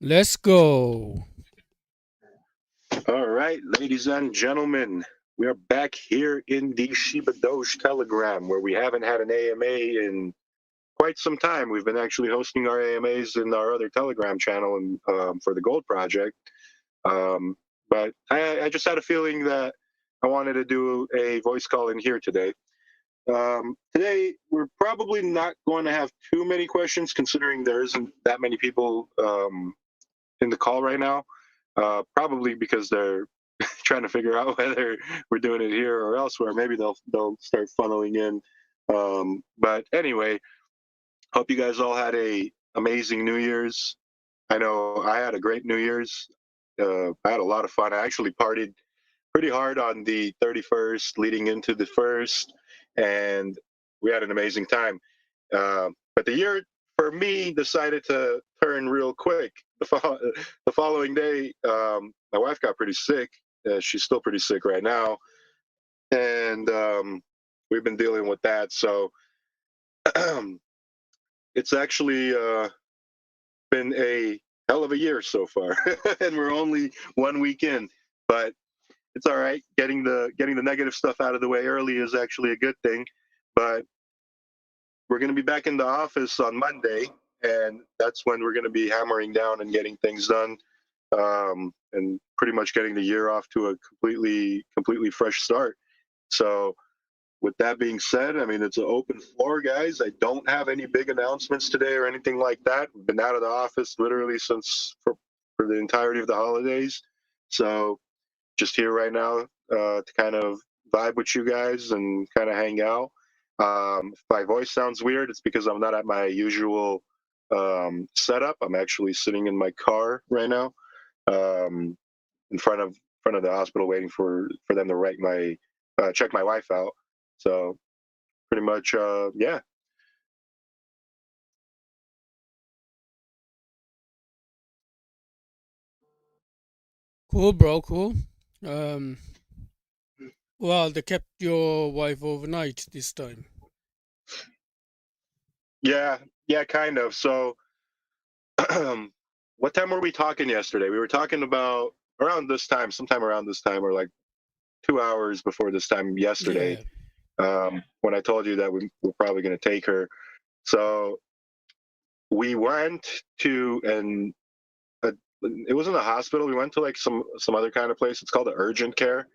Let's go. All right, ladies and gentlemen, we are back here in the ShibaDoge Telegram, where we haven't had an AMA in quite some time. We've been actually hosting our AMAs in our other Telegram channel and for the Gold Project. But I just had a feeling that I wanted to do a voice call in here today. Today, we're probably not going to have too many questions, considering there isn't that many people in the call right now. Probably because they're trying to figure out whether we're doing it here or elsewhere. Maybe they'll start funneling in. But anyway, hope you guys all had a amazing New Year's. I know I had a great New Year's. I had a lot of fun. I actually partied pretty hard on the 31st, leading into the first, and we had an amazing time. But the year for me decided to turn real quick. The following day, my wife got pretty sick. She's still pretty sick right now, and we've been dealing with that. So it's actually been a hell of a year so far, and we're only 1 week in. But it's all right. Getting the negative stuff out of the way early is actually a good thing. But we're going to be back in the office on Monday, and that's when we're going to be hammering down and getting things done, and pretty much getting the year off to a completely fresh start. So, with that being said, I mean, it's an open floor, guys. I don't have any big announcements today or anything like that. We've been out of the office literally for the entirety of the holidays. So, just here right now to kind of vibe with you guys and kind of hang out. If my voice sounds weird, it's because I'm not at my usual setup. I'm actually sitting in my car right now, um, in front of the hospital, waiting for them to write my check my wife out. So pretty much, yeah. Cool, bro. Cool. Um, well, they kept your wife overnight this time. Yeah, yeah, kind of. So, what time were we talking yesterday? We were talking about around this time, sometime around this time, or like 2 hours before this time yesterday, Yeah. when I told you that we were probably going to take her. So we went to a, it wasn't a hospital. We went to like some other kind of place. It's called the urgent care.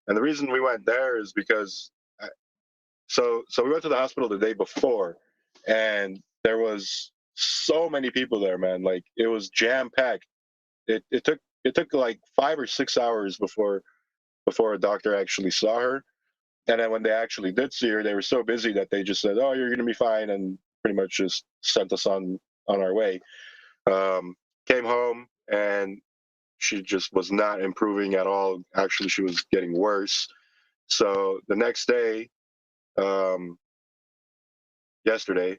And the reason we went there is because so we went to the hospital the day before, and there was so many people there, man. Like it was jam packed. It took like 5 or 6 hours before a doctor actually saw her. And then when they actually did see her, they were so busy that they just said, "Oh, you're gonna be fine," and pretty much just sent us on our way. Um, Came home, and she just was not improving at all. Actually, she was getting worse. So the next day, um, yesterday,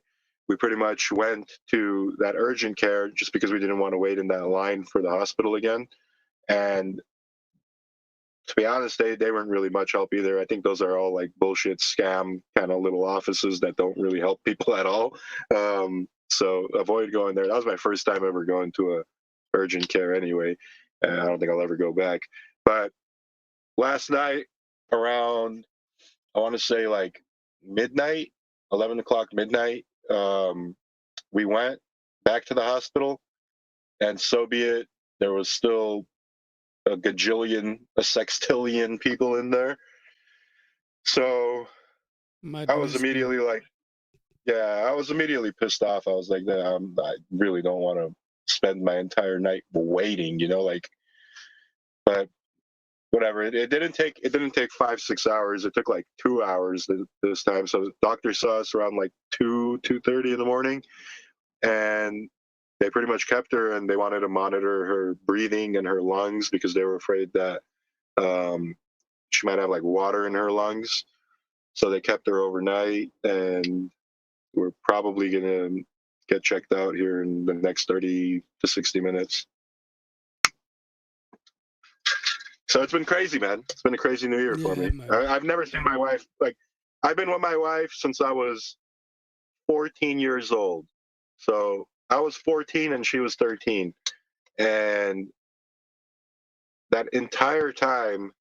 we pretty much went to that urgent care just because we didn't want to wait in that line for the hospital again. And to be honest, they weren't really much help either. I think those are all like bullshit scam kind of little offices that don't really help people at all. So avoid going there. That was my first time ever going to a urgent care anyway. I don't think I'll ever go back. But last night around, I want to say like midnight, 11 o'clock midnight, we went back to the hospital, and so be it. There was still a gajillion, a sextillion people in there. So I was Madness, bro. immediately like, yeah, I was immediately pissed off. I was like, I really don't want to spend my entire night waiting, like, but whatever. It didn't take 5 6 hours. It took like 2 hours this time. So the doctor saw us around like 2:30 in the morning, and they pretty much kept her, and they wanted to monitor her breathing and her lungs because they were afraid that um, she might have like water in her lungs. So they kept her overnight, and we're probably gonna get checked out here in the next 30 to 60 minutes. So it's been crazy, man. It's been a crazy new year for Yeah, me. man. I've never seen my wife like I've been with my wife since I was 14 years old. So I was 14 and she was 13. And that entire time,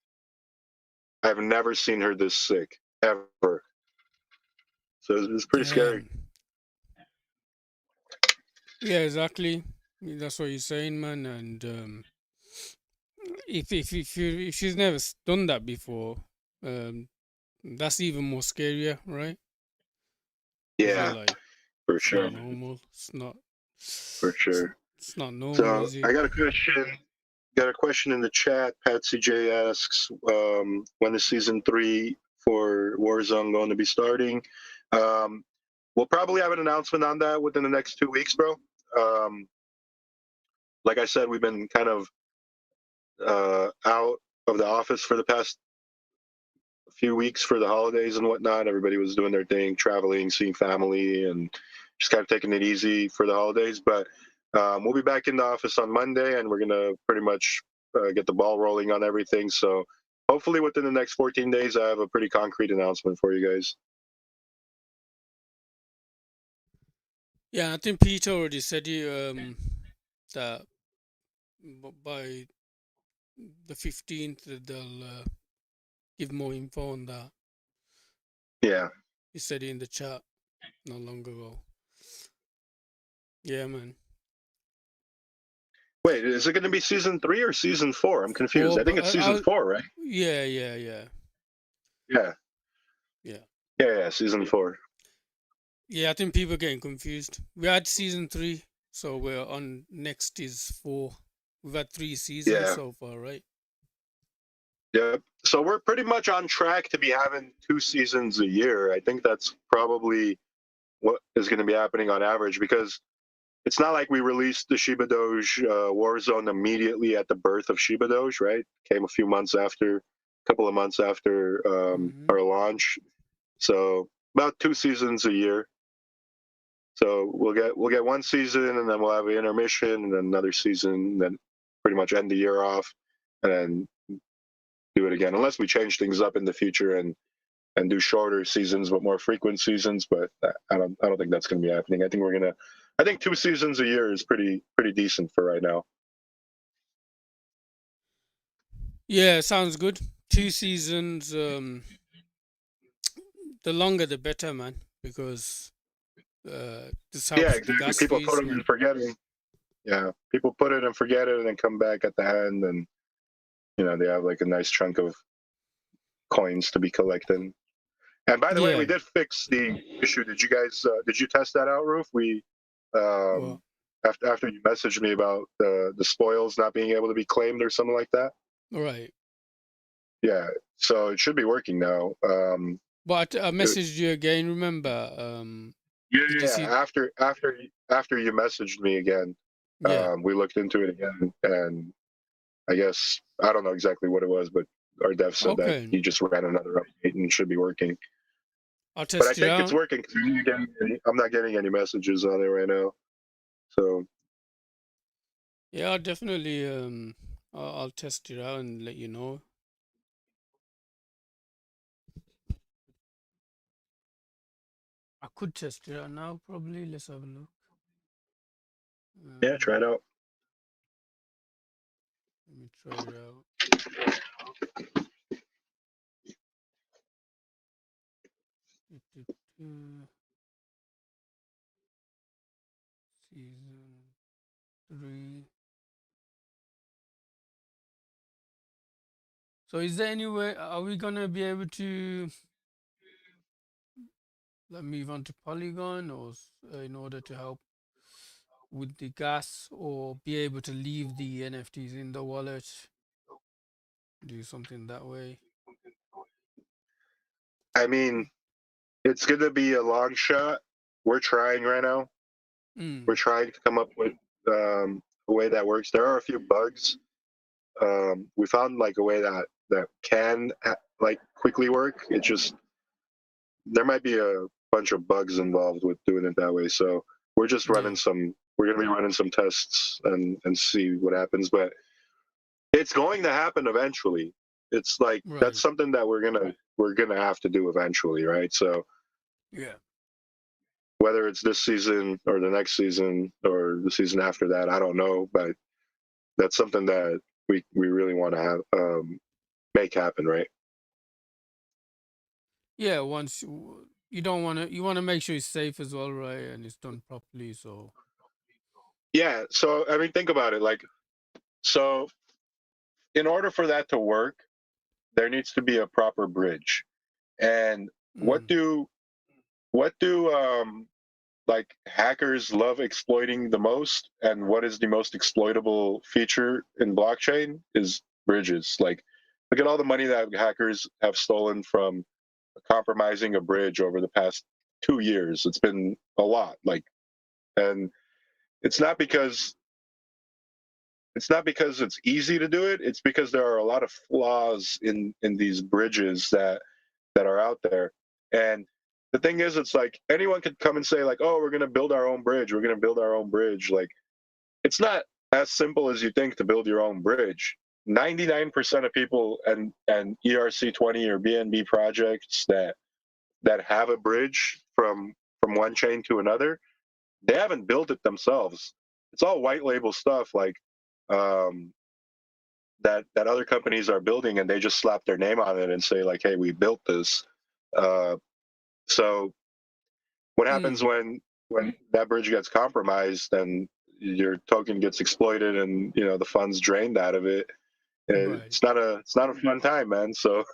I've never seen her this sick ever. So it's pretty scary. Damn. Yeah, exactly. That's what you're saying, man. And if she's never done that before, um, that's even more scarier, right? Because you're Yeah, like, for it's sure, not normal. It's not. for sure. It's not normal, So is I it? got a question. Got a question in the chat. Patsy J asks, when is season 3 for Warzone going to be starting? Um, we'll probably have an announcement on that within the next 2 weeks, bro. Um, like I said, we've been kind of out of the office for the past few weeks for the holidays and whatnot. Everybody was doing their thing, traveling, seeing family, and just kind of taking it easy for the holidays. But we'll be back in the office on Monday, and we're gonna pretty much get the ball rolling on everything. So hopefully within the next 14 days, I have a pretty concrete announcement for you guys. Yeah, I think Peter already said that by the 15th they'll give more info on that. Yeah. He said it in the chat not long ago. Yeah, man. Wait, is it going to be season 3 or season 4? I'm confused. Four, I think but it's season 4, right? yeah. Yeah. Yeah. Yeah, season 4. Yeah, I think people are getting confused. We had season 3, so we're on next is 4. We've had 3 seasons Yeah. so far, right? Yep. So we're pretty much on track to be having 2 seasons a year. I think that's probably what is going to be happening on average, because it's not like we released the ShibaDoge Warzone immediately at the birth of ShibaDoge, right? Came a few months after, a couple of months after our launch. So about 2 seasons a year. So we'll get 1 season, and then we'll have an intermission, and then another season, and then pretty much end the year off, and then do it again, unless we change things up in the future and do shorter seasons but more frequent seasons. But I don't think that's going to be happening. I think 2 seasons a year is pretty decent for right now. Yeah, sounds good. 2 seasons. The longer the better, man, because this Yeah, helps the exactly. gas People put fees, them and man. forget it. Yeah, people put it and forget it, and then come back at the end, and they have like a nice chunk of coins to be collecting. And by the way, Yeah. we did fix the issue. Did you guys did you test that out, Roof? We Well, after you messaged me about the spoils not being able to be claimed or something like that. all right. Yeah, so it should be working now. But I messaged you again. Remember? Did you Yeah. see? After you messaged me again, Yeah. we looked into it again, and I guess I don't know exactly what it was, but our dev said that Okay. he just ran another update and it should be working. I'll But I test it think it's out. working because I'm not getting any messages on it right now. So Yeah, I'll definitely I'll test it out and let you know. I could test it out now, probably. Let's have a look. yeah, try it out. Let me try it out. Season 3. So, is there any way? Are we gonna be able to move on to Polygon, or in order to help with the gas, or be able to leave the NFTs in the wallet? Do something that way. I mean, it's gonna be a long shot. We're trying right now. We're trying to come up with a way that works. There are a few bugs. We found like a way that can like quickly work. It just there might be a bunch of bugs involved with doing it that way. So we're just running Yeah. we're gonna be running some tests and see what happens. But it's going to happen eventually. It's like that's Right. something that we're gonna have to do eventually, right? So Yeah. whether it's this season or the next season or the season after that, I don't know. But that's something that we really want to have make happen, right? Yeah, once you don't want to, you want to make sure it's safe as well, right? And it's done properly. So, Yeah. So I mean, think about it. Like, so in order for that to work, there needs to be a proper bridge. And what mm, do what do like hackers love exploiting the most, and what is the most exploitable feature in blockchain is bridges. Like, look at all the money that hackers have stolen from compromising a bridge over the past 2 years. It's been a lot. Like, and it's not because it's easy to do it. It's because there are a lot of flaws in these bridges that are out there. And the thing is, it's like anyone could come and say like, "Oh, we're gonna build our own bridge. We're gonna build our own bridge." Like, it's not as simple as you think to build your own bridge. 99% of people and ERC20 or BNB projects that have a bridge from one chain to another, they haven't built it themselves. It's all white label stuff like um, that other companies are building, and they just slap their name on it and say like, "Hey, we built this." Uh, so what happens mm, when that bridge gets compromised and your token gets exploited and the funds drained out of it? right. It's not a fun time, man. So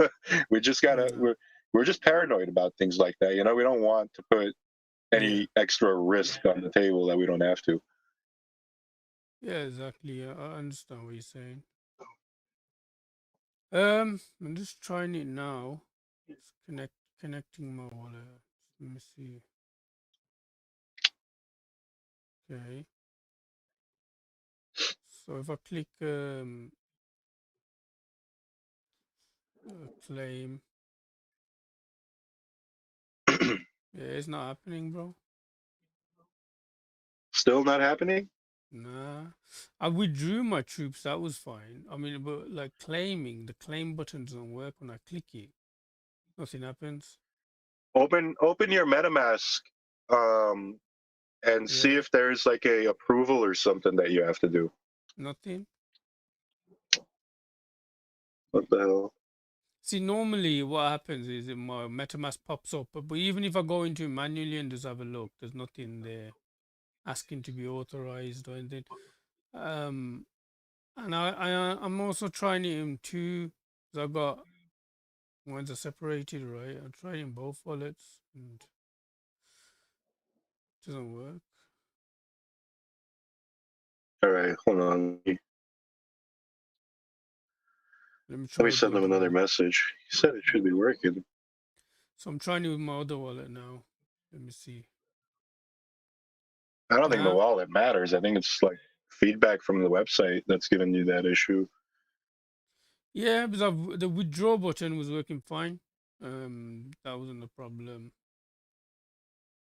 we just gotta No. we're just paranoid about things like that. We don't want to put Yeah. any extra risk on the table that we don't have to. Yeah, exactly. I understand what you're saying. I'm just trying it now. It's connecting my wallet. Let me see. Okay. So if I click claim, yeah, it's not happening, bro. Still not happening? Nah. I withdrew my troops, that was fine. I mean, but like claiming, the claim button doesn't work when I click it. Nothing happens. Open your MetaMask um, and see Yeah, if there's like a approval or something that you have to do. nothing. What the hell? See, normally what happens is my MetaMask pops up, but even if I go into it manually and just have a look, there's nothing there asking to be authorized or anything. Um, and I'm also trying it in two. 'Cause I've got ones are separated, right? I'm trying both wallets and it doesn't work. All right, hold on. Let me Let me try the send them other another one. message. He said it should be working. So I'm trying it with my other wallet now. Let me see. I don't think the Nah. wallet matters. I think it's like feedback from the website that's giving you that issue. Yeah, because the withdraw button was working fine. That wasn't a problem.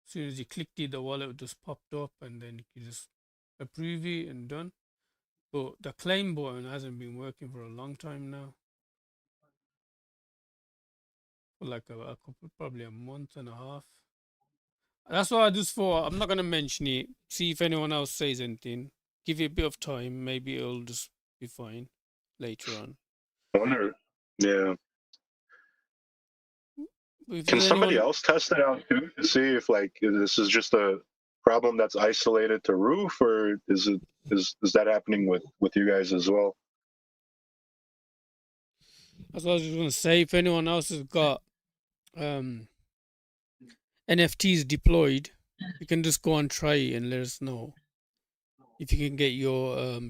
As soon as you clicked it, the wallet just popped up, and then you just approve it and done. But the claim button hasn't been working for a long time now, for like a couple, probably a month and a half. That's why I just thought I'm not gonna mention it. See if anyone else says anything. Give it a bit of time. Maybe it'll just be fine later on. I wonder. Yeah. But if Can there's somebody anyone, else test it out too to see if like this is just a problem that's isolated to Roof, or is that happening with you guys as well? that's what I was just gonna say. If anyone else has got um NFTs deployed, you can just go and try it and let us know if you can get your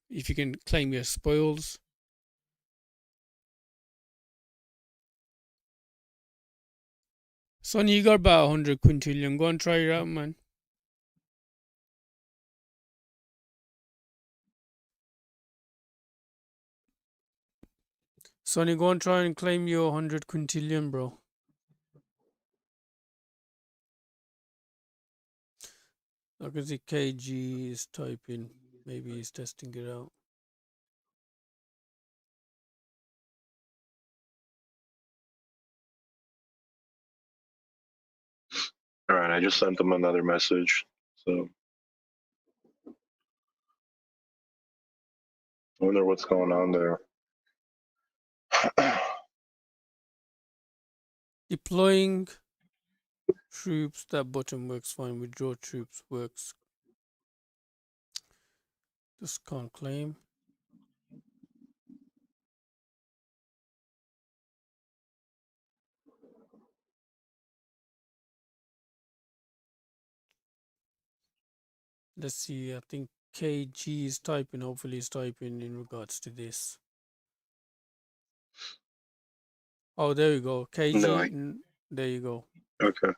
if you can claim your spoils. Sonny, you got about 100 quintillion. Go and try it out, man. Sonny, go and try and claim your 100 quintillion, bro. I can see KG is typing. Maybe he's testing it out. All right, I just sent them another message. So I wonder what's going on there. Deploying troops, that button works fine. Withdraw troops works. Just can't claim. Let's see. I think KG is typing. Hopefully, he's typing in regards to this. Oh, there you go. No, KG. There you go. okay.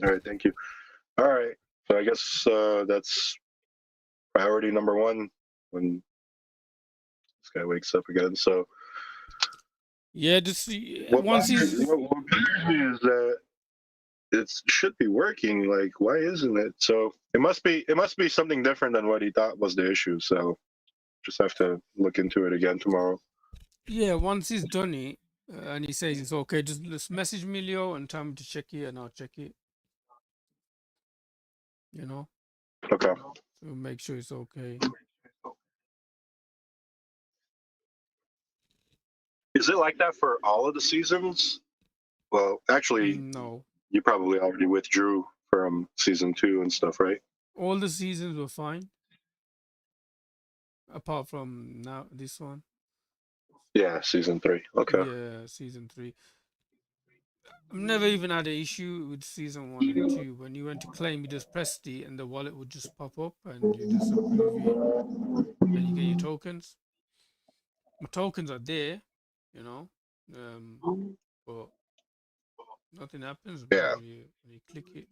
All right, thank you. All right, so I guess that's priority number one when this guy wakes up again. So Yeah, just what once he's bothers me is that it should be working. Like, why isn't it? So it must be something different than what he thought was the issue. So just have to look into it again tomorrow. once he's done it and he says it's okay, just message me, Leo, and tell me to check it, and I'll check it. You know, Okay. so make sure it's okay. Is it like that for all of the seasons? Well, actually, No, you probably already withdrew from season 2 and stuff, right? all the seasons were fine, apart from now this one. Yeah, season 3. Okay. Yeah, season 3. I've never even had an issue with season 1 and 2. When you went to claim, you just pressed it, and the wallet would just pop up, and you just approve it, and you get your tokens. My tokens are there, you know, but nothing happens, bro. Yeah, When you click it.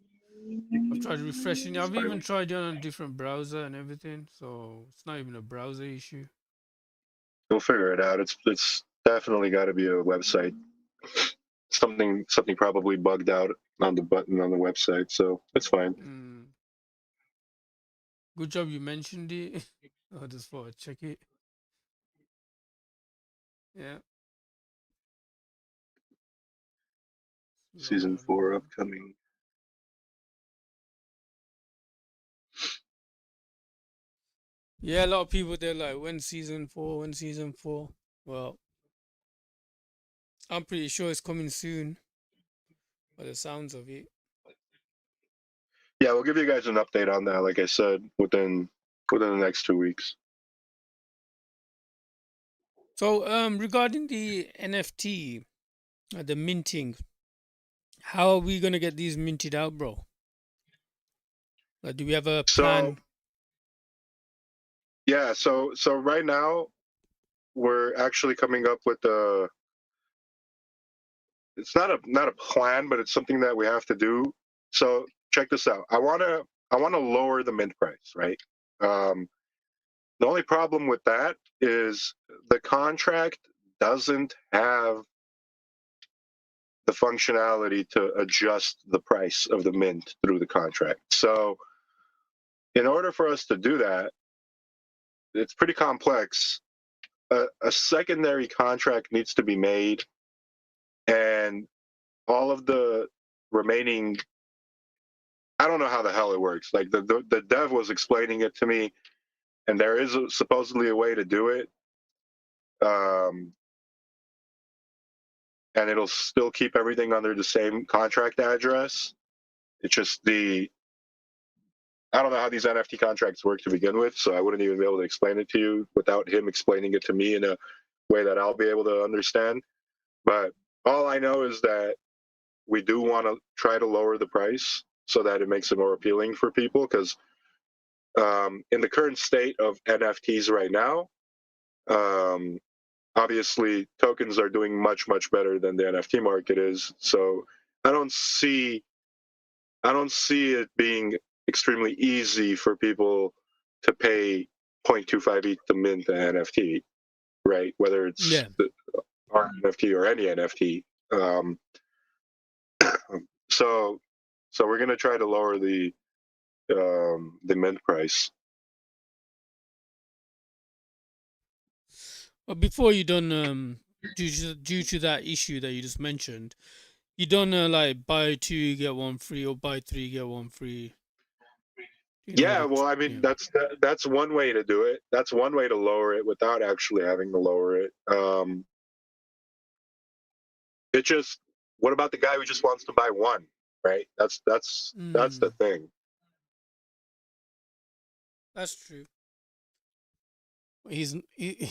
I've tried refreshing. I've even tried it on a different browser and everything, so it's not even a browser issue. we'll figure it out. It's definitely got to be a website. Something probably bugged out on the button on the website, so it's fine. Good job you mentioned it. I just thought I'd check it. Yeah. Season 4 upcoming. Yeah, a lot of people they're like, when season 4? When season 4? Well, I'm pretty sure it's coming soon, by the sounds of it. Yeah, we'll give you guys an update on that. Like I said, within the next 2 weeks. So, regarding the NFT, the minting, how are we gonna get these minted out, bro? Like, do we have a So plan? yeah, so right now we're actually coming up with a. It's not a plan, but it's something that we have to do. So check this out. I wanna lower the mint price, right? Um, the only problem with that is the contract doesn't have the functionality to adjust the price of the mint through the contract. So in order for us to do that, it's pretty complex. A secondary contract needs to be made, and all of the remaining, I don't know how the hell it works. Like the dev was explaining it to me, and there is supposedly a way to do it, um, and it'll still keep everything under the same contract address. It's just I don't know how these NFT contracts work to begin with, so I wouldn't even be able to explain it to you without him explaining it to me in a way that I'll be able to understand. But all I know is that we do want to try to lower the price so that it makes it more appealing for people, because in the current state of NFTs right now, um, obviously tokens are doing much better than the NFT market is. So I don't see it being extremely easy for people to pay 0.25 ETH to mint an NFT, right? Whether it's Yeah. our NFT or any NFT. Um, so we're gonna try to lower the mint price. But before you done, due to that issue that you just mentioned, you done like buy 2 get 1 free, or buy 3 get 1 free. in Yeah, order to, well, I mean, yeah. that's one way to do it. That's one way to lower it without actually having to lower it. It just, what about the guy who just wants to buy one, right? That's the Mm, thing. that's true.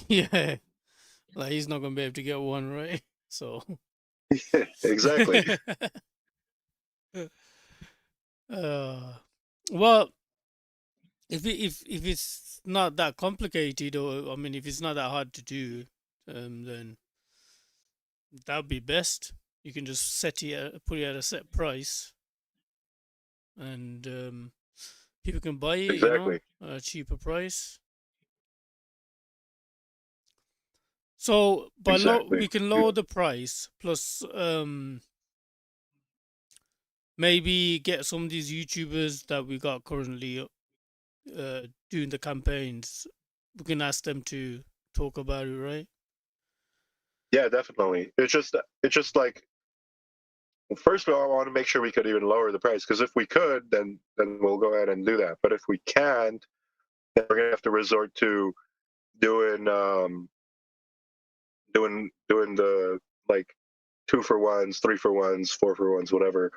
Yeah, like he's not gonna be able to get one, right? So, Exactly. uh, well, if it's not that complicated, or I mean, if it's not that hard to do, then that'd be best. You can just put it at a set price, and people can buy it, Exactly. at a cheaper price. So, Exactly. we can Yeah. lower the price, plus maybe get some of these YouTubers that we got currently doing the campaigns. We can ask them to talk about it, right? Yeah, definitely. It's just like, first of all, I want to make sure we could even lower the price, because if we could, then we'll go ahead and do that. But if we can't, then we're gonna have to resort to doing doing the, like, 2 for 1s, 3 for 1s, 4 for 1s, whatever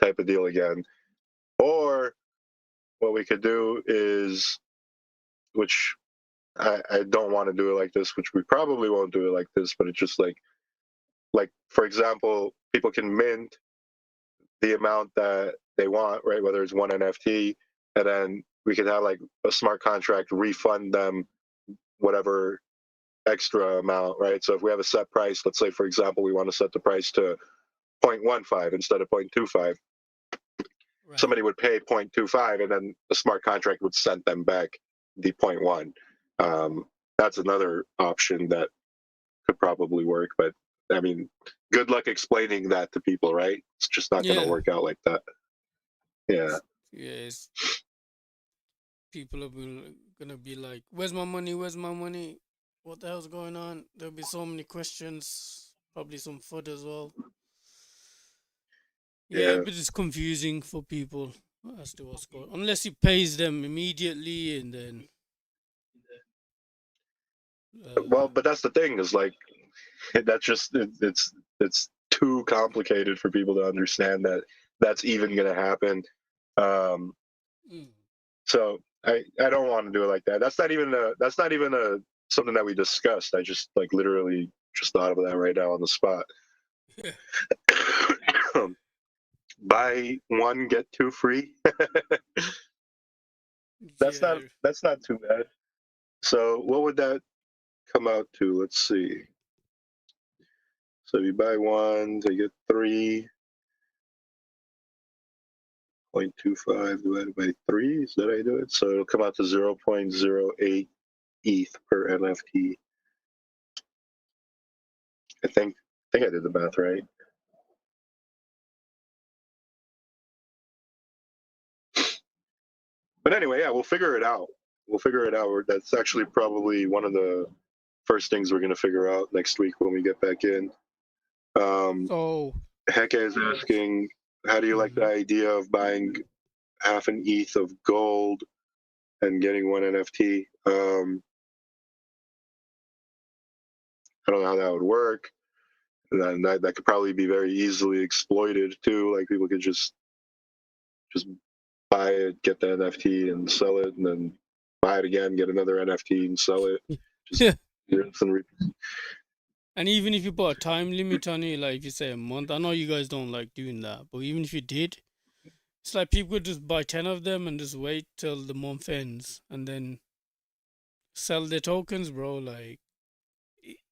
type of deal again. Or what we could do is, which I don't want to do it like this, which we probably won't do it like this, but it's just like for example, people can mint the amount that they want, right? Whether it's one NFT, and then we could have like a smart contract refund them whatever extra amount, right? So if we have a set price, let's say for example we want to set the price to 0.15 instead of 0.25, Right. somebody would pay 0.25, and then the smart contract would send them back the 0.1. That's another option that could probably work, but I mean, good luck explaining that to people, right? It's just not going to Yeah. work out like that. Yeah. Yes. People are gonna be like, "Where's my money? Where's my money? What the hell's going on?" There'll be so many questions. Probably some FUD as well. Yeah, Yeah. but it's confusing for people as to what's going. Unless he pays them immediately, and then Well, uh, but that's the thing, is like, that's just it's too complicated for people to understand that that's even going to happen. Um, mm, so I don't want to do it like that. That's not even a something that we discussed. I just like literally just thought of that right now on the spot. yeah, Buy one get two free. that's not yeah. that's not too bad. So what would that come out to? Let's see. So if you buy one, they get 3.25 divided by 3. Is that how you do it? So it'll come out to 0.08 ETH per NFT. I think I did the math right. But anyway, yeah, we'll figure it out. We'll figure it out. That's actually probably one of the first things we're going to figure out next week when we get back in. Um, So, Heke is asking, how do you like the mhm. idea of buying half an ETH of gold and getting one NFT? I don't know how that would work. And then that could probably be very easily exploited too. Like people could just buy it, get the NFT, and sell it, and then buy it again, get another NFT, and sell it. Just Yeah. rinse and repeat. And even if you put a time limit on it, like if you say a month, I know you guys don't like doing that, but even if you did, it's like people could just buy 10 of them and just wait till the month ends and then sell their tokens, bro. Like,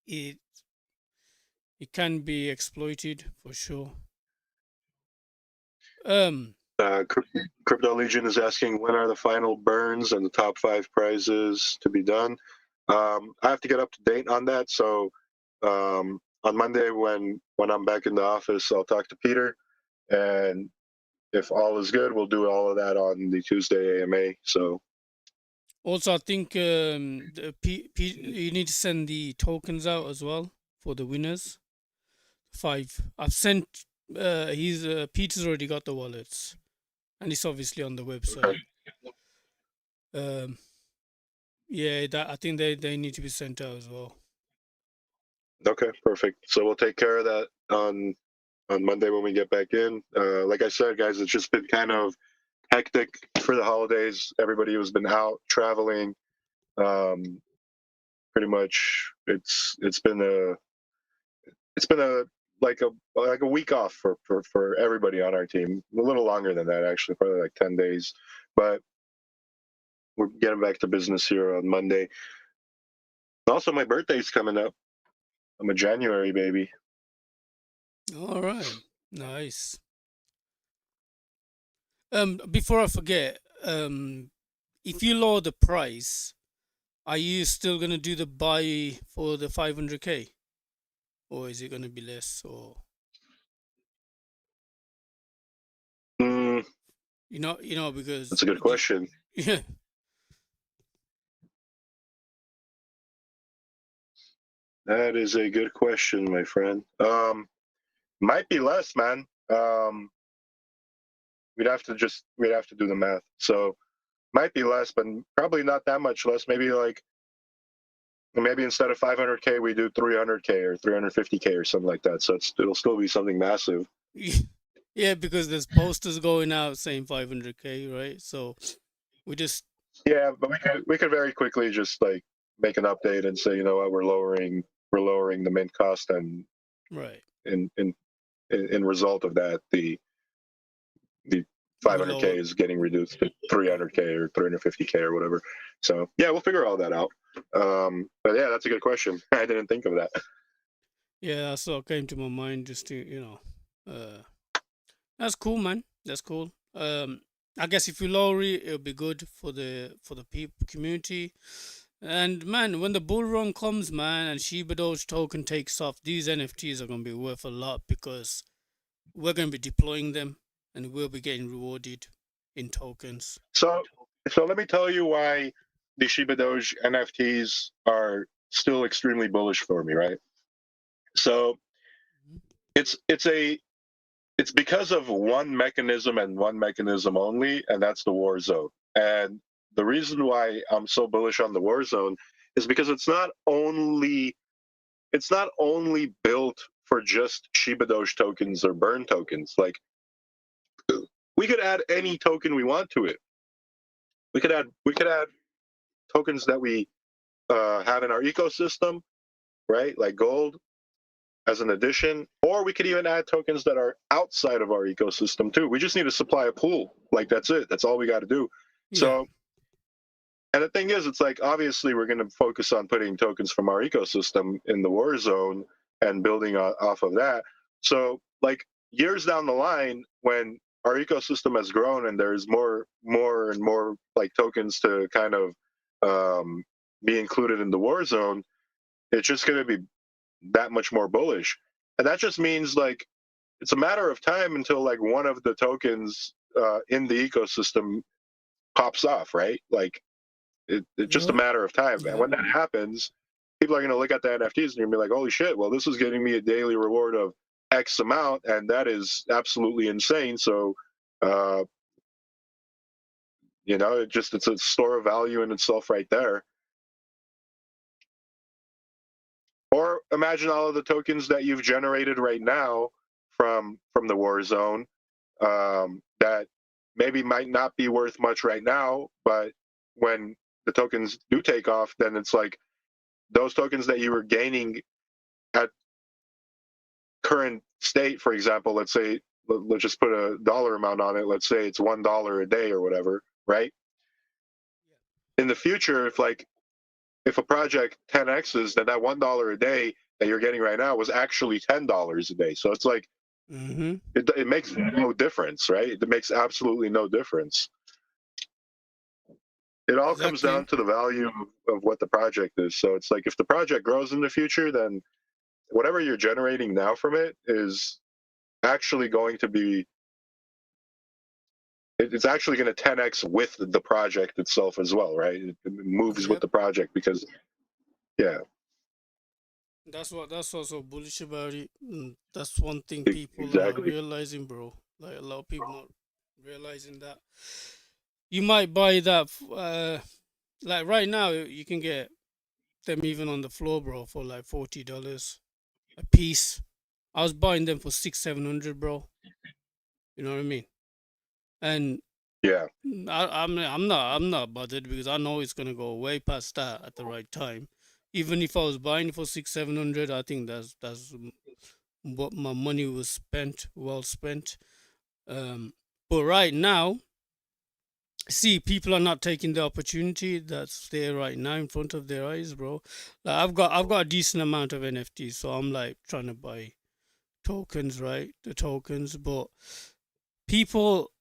it it can be exploited for sure. Um, Crypto Legion is asking, when are the final burns and the top 5 prizes to be done? I have to get up to date on that. So on Monday, when I'm back in the office, I'll talk to Peter, and if all is good, we'll do all of that on the Tuesday AMA. So Also, I think you need to send the tokens out as well for the winners. 5. I've sent. He's Peter's already got the wallets, and it's obviously on the okay. website. Um, yeah, that I think they need to be sent out as well. Okay, perfect. So we'll take care of that on Monday when we get back in. Like I said, guys, it's just been kind of hectic for the holidays. Everybody has been out traveling. Um, Pretty much, it's been a like a week off for everybody on our team. A little longer than that, actually, probably like 10 days. But we're getting back to business here on Monday. Also, my birthday's coming up. I'm a January baby. All right, nice. Before I forget, if you lower the price, are you still gonna do the buy for the 500k, or is it gonna be less? Or Mm, because that's a good question. yeah, That is a good question, my friend. Might be less, man. We'd have to do the math. So might be less, but probably not that much less. Maybe instead of 500k, we do 300k or 350k or something like that. So it'll still be something massive. yeah, because there's posters going out saying 500k, right? So we just Yeah, but we could very quickly just like make an update and say, you know what, we're lowering the mint cost, and right. in result of that, the We 500k lower. is getting reduced to 300k or 350k or whatever. So yeah, we'll figure all that out. But yeah, that's a good question. I didn't think of that. Yeah, that's what came to my mind. Just to that's cool, man. That's cool. I guess if you lower it, it'll be good for the people community. And man, when the bull run comes, man, and ShibaDoge token takes off, these NFTs are gonna be worth a lot because we're gonna be deploying them, and we'll be getting rewarded in tokens. So so let me tell you why the Shiba Doge NFTs are still extremely bullish for me, right? So Mhm. it's because of one mechanism and one mechanism only, and that's the war zone. And the reason why I'm so bullish on the war zone is because it's not only built for just Shiba Doge tokens or burn tokens. Like we could add any token we want to it. We could add tokens that we have in our ecosystem, right? Like gold as an addition, or we could even add tokens that are outside of our ecosystem too. We just need to supply a pool. Like that's it. That's all we got to do. Yeah. So, and the thing is, it's like obviously we're going to focus on putting tokens from our ecosystem in the war zone and building off of that. So, like years down the line, when our ecosystem has grown and there's more and more like tokens to kind of um, be included in the war zone, it's just going to be that much more bullish. And that just means like it's a matter of time until like one of the tokens in the ecosystem pops off, right? Like it's just a Yep. matter of time. And Yep. when that happens, people are going to look at the NFTs and you're going to be like, holy shit, well, this is getting me a daily reward of X amount. And that is absolutely insane. So, uh, it's a store of value in itself right there. Or imagine all of the tokens that you've generated right now from the war zone that maybe might not be worth much right now, but when the tokens do take off, then it's like those tokens that you were gaining at current state, for example, let's say, let's just put a dollar amount on it. Let's say it's $1 a day or whatever, right? In the future, if a project 10x's, then that $1 a day that you're getting right now was actually $10 a day. So it's like Mm-hmm. it makes no difference, right? It makes absolutely no difference. It all comes down Exactly. to the value of what the project is. So it's like if the project grows in the future, then whatever you're generating now from it is actually going to be it's actually going to 10x with the project itself as well, right? It moves with Yep. the project because yeah, That's what's so bullish about it. That's one thing people are exactly. realizing, bro. Like a lot of people not realizing that. you might buy that. Like right now, you can get them even on the floor, bro, for like $40 a piece. I was buying them for 600-700, bro. You know what I mean? And Yeah. I'm not bothered because I know it's gonna go way past that at the right time. Even if I was buying for 600-700, I think that's what my money was spent, well spent. But right now, see, people are not taking the opportunity that's there right now in front of their eyes, bro. Like I've got a decent amount of NFTs, so I'm like trying to buy tokens, right? The tokens, but people,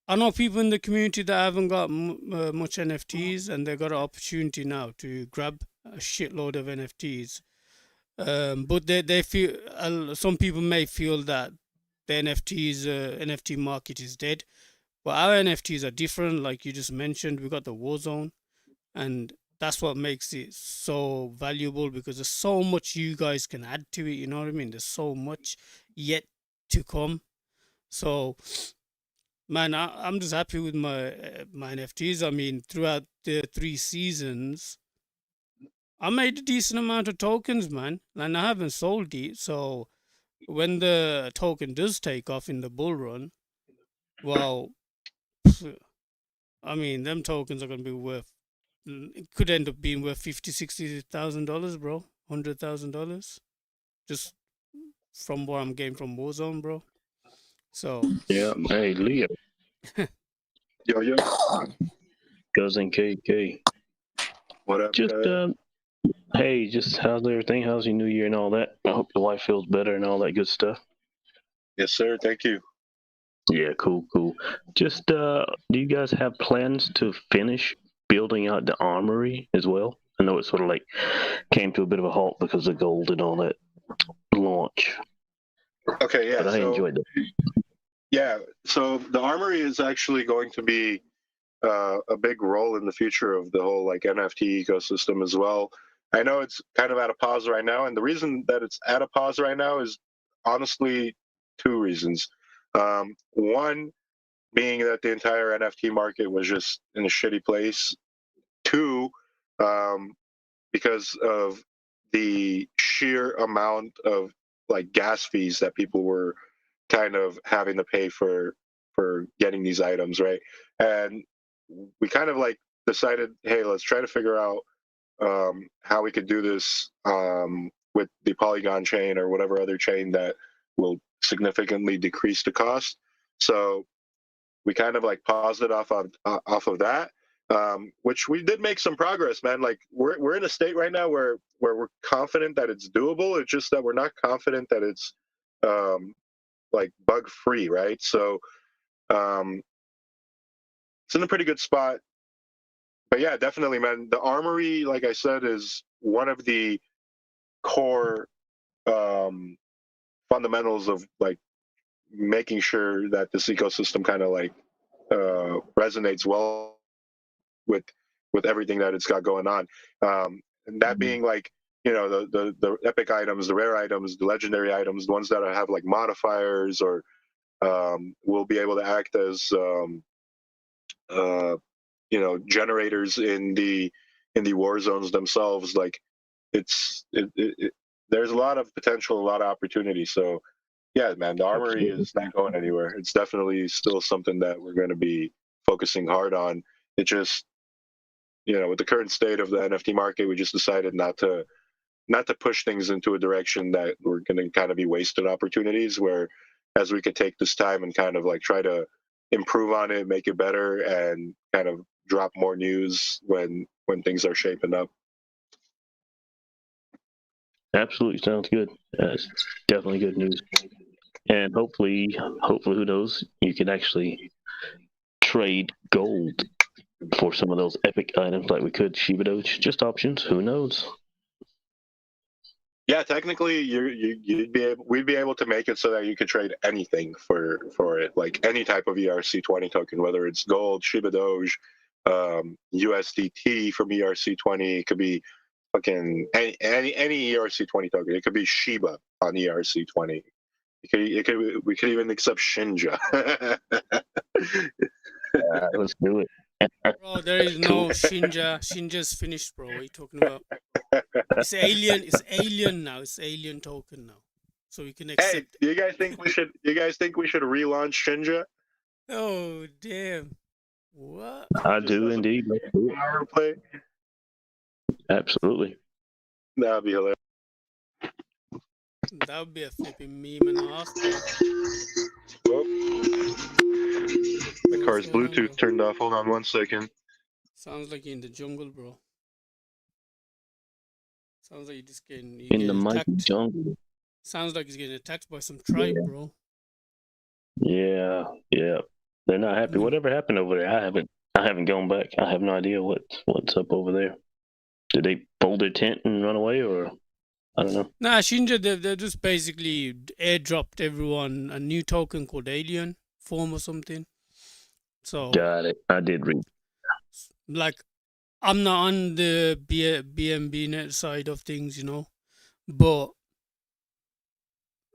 I know people in the community that haven't got much NFTs, and they got an opportunity now to grab a shitload of NFTs. But they feel, some people may feel that the NFT market is dead. But our NFTs are different, like you just mentioned. We got the Warzone, and that's what makes it so valuable because there's so much you guys can add to it. You know what I mean? There's so much yet to come. So, man, I'm just happy with my NFTs. I mean, throughout the 3 seasons, I made a decent amount of tokens, man, and I haven't sold it. So when the token does take off in the bull run, well, I mean, them tokens are gonna be worth. It could end up being worth 50, 60 thousand dollars, bro. $100,000, just from what I'm getting from Warzone, bro. So Yeah. Hey, Leo, Yo, yo. cousin KK. What up, Just guys? hey, just how's everything? How's your New Year and all that? I hope your wife feels better and all that good stuff. Yes, sir. Thank you. Yeah, cool. Just do you guys have plans to finish building out the armory as well? I know it sort of like came to a bit of a halt because of gold and all that launch, Okay, yeah. but I So enjoyed it. yeah, so the armory is actually going to be a big role in the future of the whole like NFT ecosystem as well. I know it's kind of at a pause right now, and the reason that it's at a pause right now is honestly two reasons. One being that the entire NFT market was just in a shitty place. Two, um, because of the sheer amount of like gas fees that people were kind of having to pay for getting these items, right? And we kind of like decided, hey, let's try to figure out how we could do this with the Polygon chain or whatever other chain that will significantly decrease the cost. So we kind of like paused it off of that, which we did make some progress, man. Like we're in a state right now where we're confident that it's doable. It's just that we're not confident that it's um, like bug free, right? So um, it's in a pretty good spot. But yeah, definitely, man. The armory, like I said, is one of the core um, fundamentals of like making sure that this ecosystem kind of like resonates well with everything that it's got going on. And that being like, you know, the epic items, the rare items, the legendary items, the ones that have like modifiers or will be able to act as uh, you know, generators in the war zones themselves. Like there's a lot of potential, a lot of opportunity. So yeah, man, the armory Absolutely. is not going anywhere. It's definitely still something that we're going to be focusing hard on. It just, you know, with the current state of the NFT market, we just decided not to push things into a direction that we're going to kind of be wasted opportunities. Where as we could take this time and kind of like try to improve on it, make it better, and kind of drop more news when things are shaping up. Absolutely, sounds good. That's definitely good news. And hopefully, who knows, you can actually trade gold for some of those epic items like we could ShibaDoge. Just options. Who knows? Yeah, technically, we'd be able to make it so that you could trade anything for it, like any type of ERC20 token, whether it's gold, Shiba Doge, USDT from ERC20. It could be fucking any ERC20 token. It could be Shiba on ERC20. We could even accept Shinja. Let's do it. Bro, there is no Shinja. Shinja's finished, bro. What are you talking about? It's alien. It's alien now. It's alien token now. So we can Hey, accept. do you guys think we should? You guys think we should relaunch Shinja? Oh damn! What? I Just do as a indeed. Let's do it. power play? Absolutely. That'd be hilarious. That would be a flipping meme and a half, bro. Well, the What's car's going on, Bluetooth bro? turned off. Hold on 1 second. Sounds like you're in the jungle, bro. Sounds like you're just getting In the mighty attacked. jungle. Sounds like he's getting attacked by some tribe, bro. Yeah. They're not happy. Mm. Whatever happened over there, I haven't gone back. I have no idea what's up over there. Did they fold their tent and run away, or I don't know. Nah, Shinja, they just basically airdropped everyone a new token called Alien Form or something. So, Got it. I did read. like, I'm not on the BNB net side of things, you know, but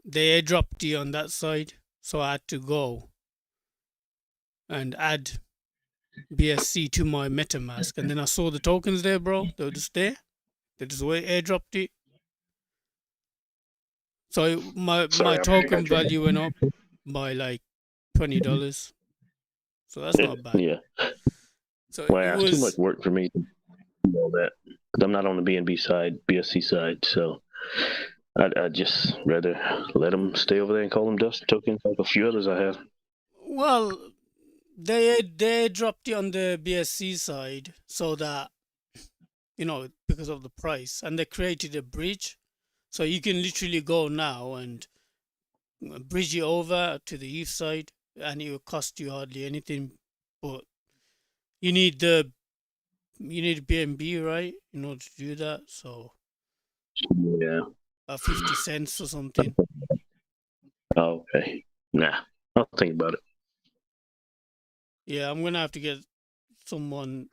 they airdropped it on that side, so I had to go and add BSC to my MetaMask, and then I saw the tokens there, bro. They were just there. They just airdropped it. So my token value went up by like $20. So that's not bad. Yeah. So Well, it it's too much was work for me to do all that. 'Cause I'm not on the BNB side, BSC side, so I'd just rather let them stay over there and call them dust tokens like a few others I have. well, they dropped it on the BSC side so that, you know, because of the price, and they created a bridge, so you can literally go now and bridge it over to the ETH side, and it will cost you hardly anything, but you need BNB, right, in order to do that. So Yeah. 50 cents or something. Oh, okay. Nah, I'll think about it. Yeah, I'm gonna have to get someone.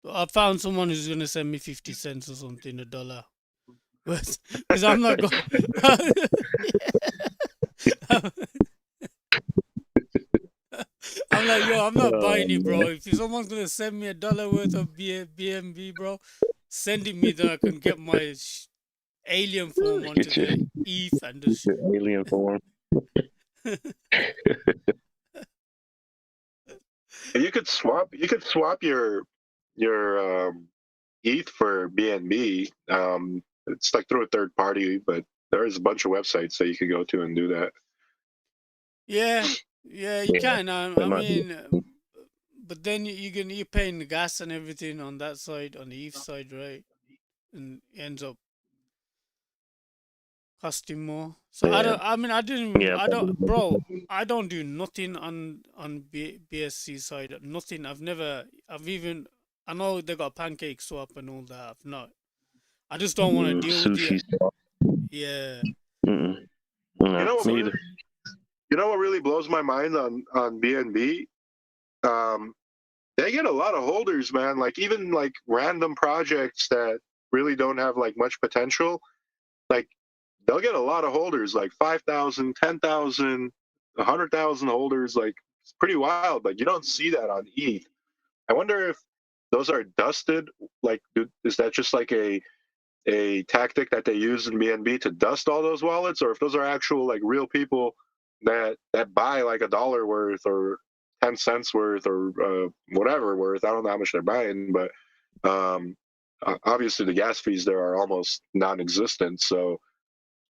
I found someone who's gonna send me 50 cents or something, $1, because I'm not going. I'm like, yo, I'm not buying it, bro. If someone's gonna send me $1 worth of BNB, bro, send it me that I can get my alien form onto Get your, the ETH and just. your alien form. You could swap. You could swap your ETH for BNB. It's like through a third party, but there's a bunch of websites that you could go to and do that. Yeah, you can. I mean, be. but then you're paying the gas and everything on that side, on the ETH side, right? And it ends up costing more. So Yeah. I didn't. Yeah, I don't, probably. bro. I don't do nothing on BSC side. Nothing. I know they got pancake swap and all that. I've not. I just don't want to deal with Sushi it. stuff. Yeah. Mm-mm. No, You know what? me either. You know what really blows my mind on BNB? They get a lot of holders, man. Like even like random projects that really don't have like much potential, like they'll get a lot of holders, like 5,000, 10,000, 100,000 holders. Like it's pretty wild. Like you don't see that on ETH. I wonder if those are dusted. Like, is that just like a tactic that they use in BNB to dust all those wallets, or if those are actual like real people that buy like $1 worth or 10 cents worth or whatever worth. I don't know how much they're buying, but obviously the gas fees there are almost non-existent. So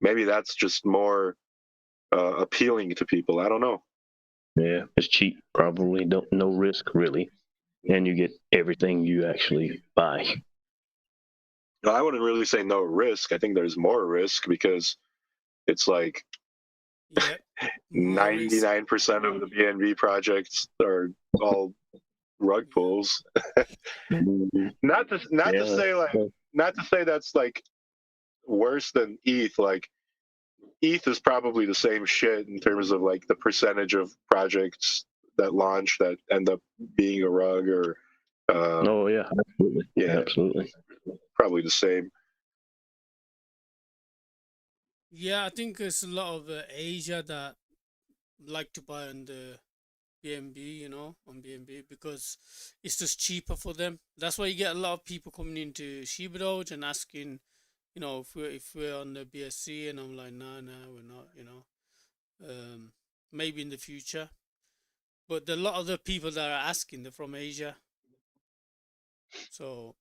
maybe that's just more appealing to people. I don't know. Yeah, it's cheap. Probably no risk really, and you get everything you actually buy. No, I wouldn't really say no risk. I think there's more risk because it's like Yep. 99% of the BNB projects are all rug pulls. not to say that's like worse than ETH. Like ETH is probably the same shit in terms of like the percentage of projects that launch that end up being a rug or. Oh yeah, absolutely. Yeah, absolutely. Probably the same. Yeah, I think it's a lot of Asia that like to buy on the BNB, on BNB because it's just cheaper for them. That's why you get a lot of people coming into ShibaDoge and asking, if we're on the BSC, and I'm like, nah, we're not. Maybe in the future, but a lot of the people that are asking, they're from Asia, so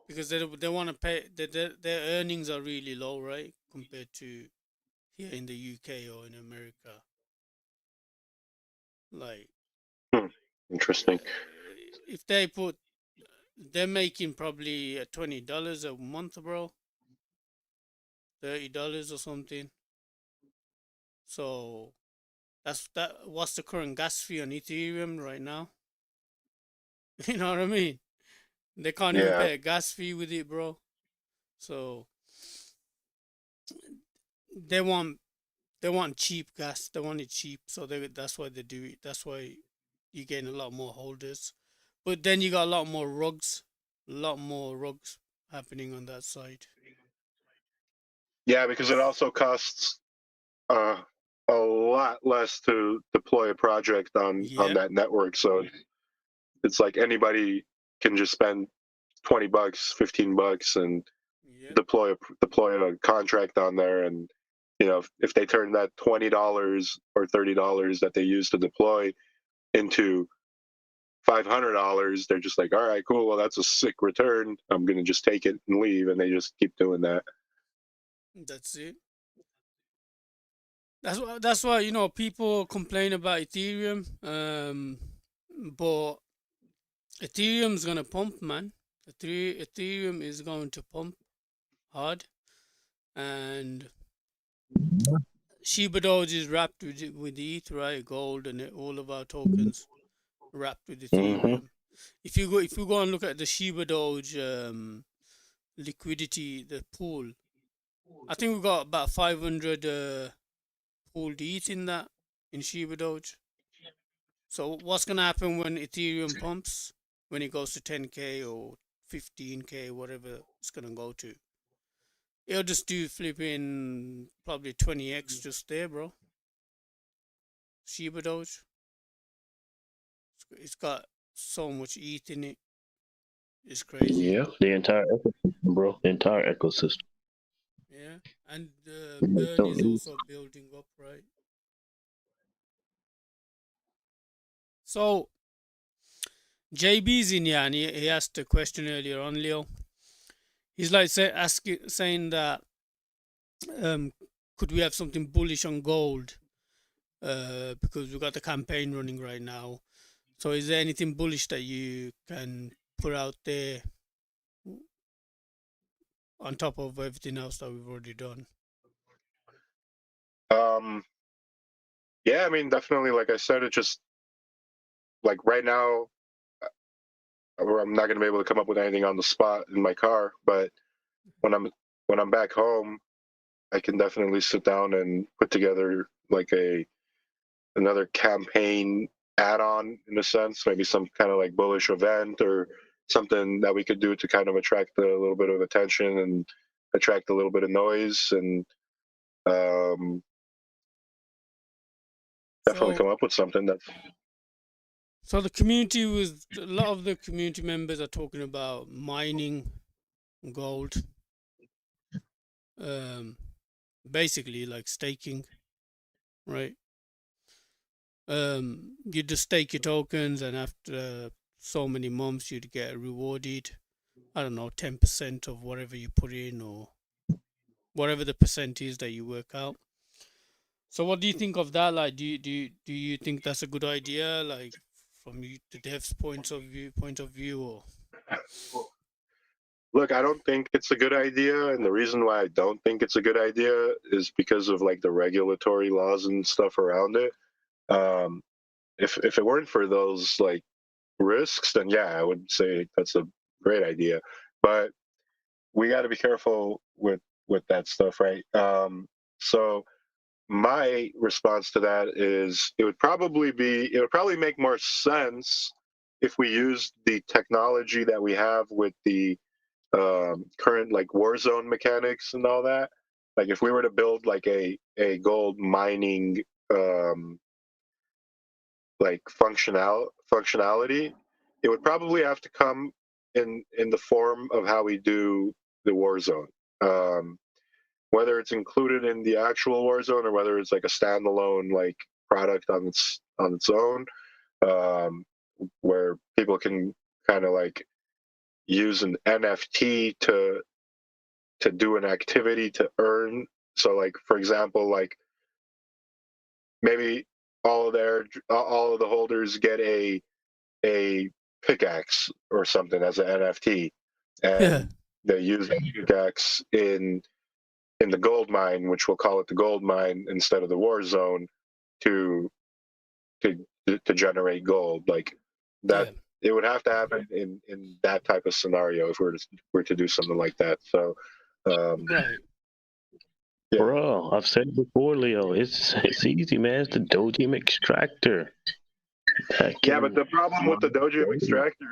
because they want to pay, their earnings are really low, right, compared to here in the UK or in America, like. Hmm. Interesting. If they're making probably $20 a month, bro, $30 or something. So that's that. What's the current gas fee on Ethereum right now? You know what I mean? They can't even Yeah. pay a gas fee with it, bro. So they want they want cheap gas. They want it cheap. So that's why they do it. That's why you gain a lot more holders. But then you got a lot more rugs happening on that side. Yeah, because it also costs uh, a lot less to deploy a project on Yeah, that network. So it's like anybody can just spend $20, $15, and yeah, deploy a contract on there. And if they turn that $20 or $30 that they use to deploy into $500, they're just like, all right, cool. Well, that's a sick return. I'm gonna just take it and leave, and they just keep doing that. that's it. That's why people complain about Ethereum, but Ethereum's gonna pump, man. Ethereum is going to pump hard, and ShibaDoge is wrapped with ETH, right? Gold and all of our tokens wrapped with Mm-hmm. Ethereum. If you go and look at the ShibaDoge liquidity, the pool, I think we got about 500 pooled ETH in that in ShibaDoge. So what's gonna happen when Ethereum pumps? When it goes to 10K or 15K, whatever it's gonna go to, it'll just do flipping probably 20x just there, bro. Shiba Doge. It's got so much ETH in it. It's crazy. Yeah, the entire ecosystem, bro. The entire ecosystem. Yeah, and They Burn don't is need. also building up, right? So JB's in here, and he asked a question earlier on, Leo. He's like saying that um, could we have something bullish on gold? Because we've got the campaign running right now. So, is there anything bullish that you can put out there on top of everything else that we've already done? Um, yeah, I mean, definitely. Like I said, it just like right now, I'm not gonna be able to come up with anything on the spot in my car. But when I'm back home, I can definitely sit down and put together like another campaign add-on in a sense, maybe some kind of like bullish event or something that we could do to kind of attract a little bit of attention and attract a little bit of noise and um, definitely So, come up with something that's so the community was a lot of the community members are talking about mining gold, um, basically like staking, right? You just stake your tokens, and after so many months, you'd get rewarded. I don't know, 10% of whatever you put in, or whatever the percent is that you work out. So, what do you think of that? Like, do you think that's a good idea? Like, from you, the devs' point of view, or look, I don't think it's a good idea, and the reason why I don't think it's a good idea is because of like the regulatory laws and stuff around it. Um, if it weren't for those like risks, then yeah, I would say that's a great idea. But we got to be careful with that stuff, right? So my response to that is it would probably make more sense if we used the technology that we have with the current like Warzone mechanics and all that. Like if we were to build like a gold mining um, like functionality, it would probably have to come in the form of how we do the Warzone. Whether it's included in the actual Warzone or whether it's like a standalone like product on its own, where people can kind of like use an NFT to do an activity to earn. So like for example, like maybe all of the holders get a pickaxe or something as an NFT, Yeah. and they use that pickaxe in the gold mine, which we'll call it the gold mine instead of the war zone, to generate gold. Like that, Yeah. it would have to happen in that type of scenario if we were to do something like that. So, Right. yeah. Bro, I've said it before, Leo. It's easy, man. It's the Doge extractor. Yeah, but the problem with the Doge extractor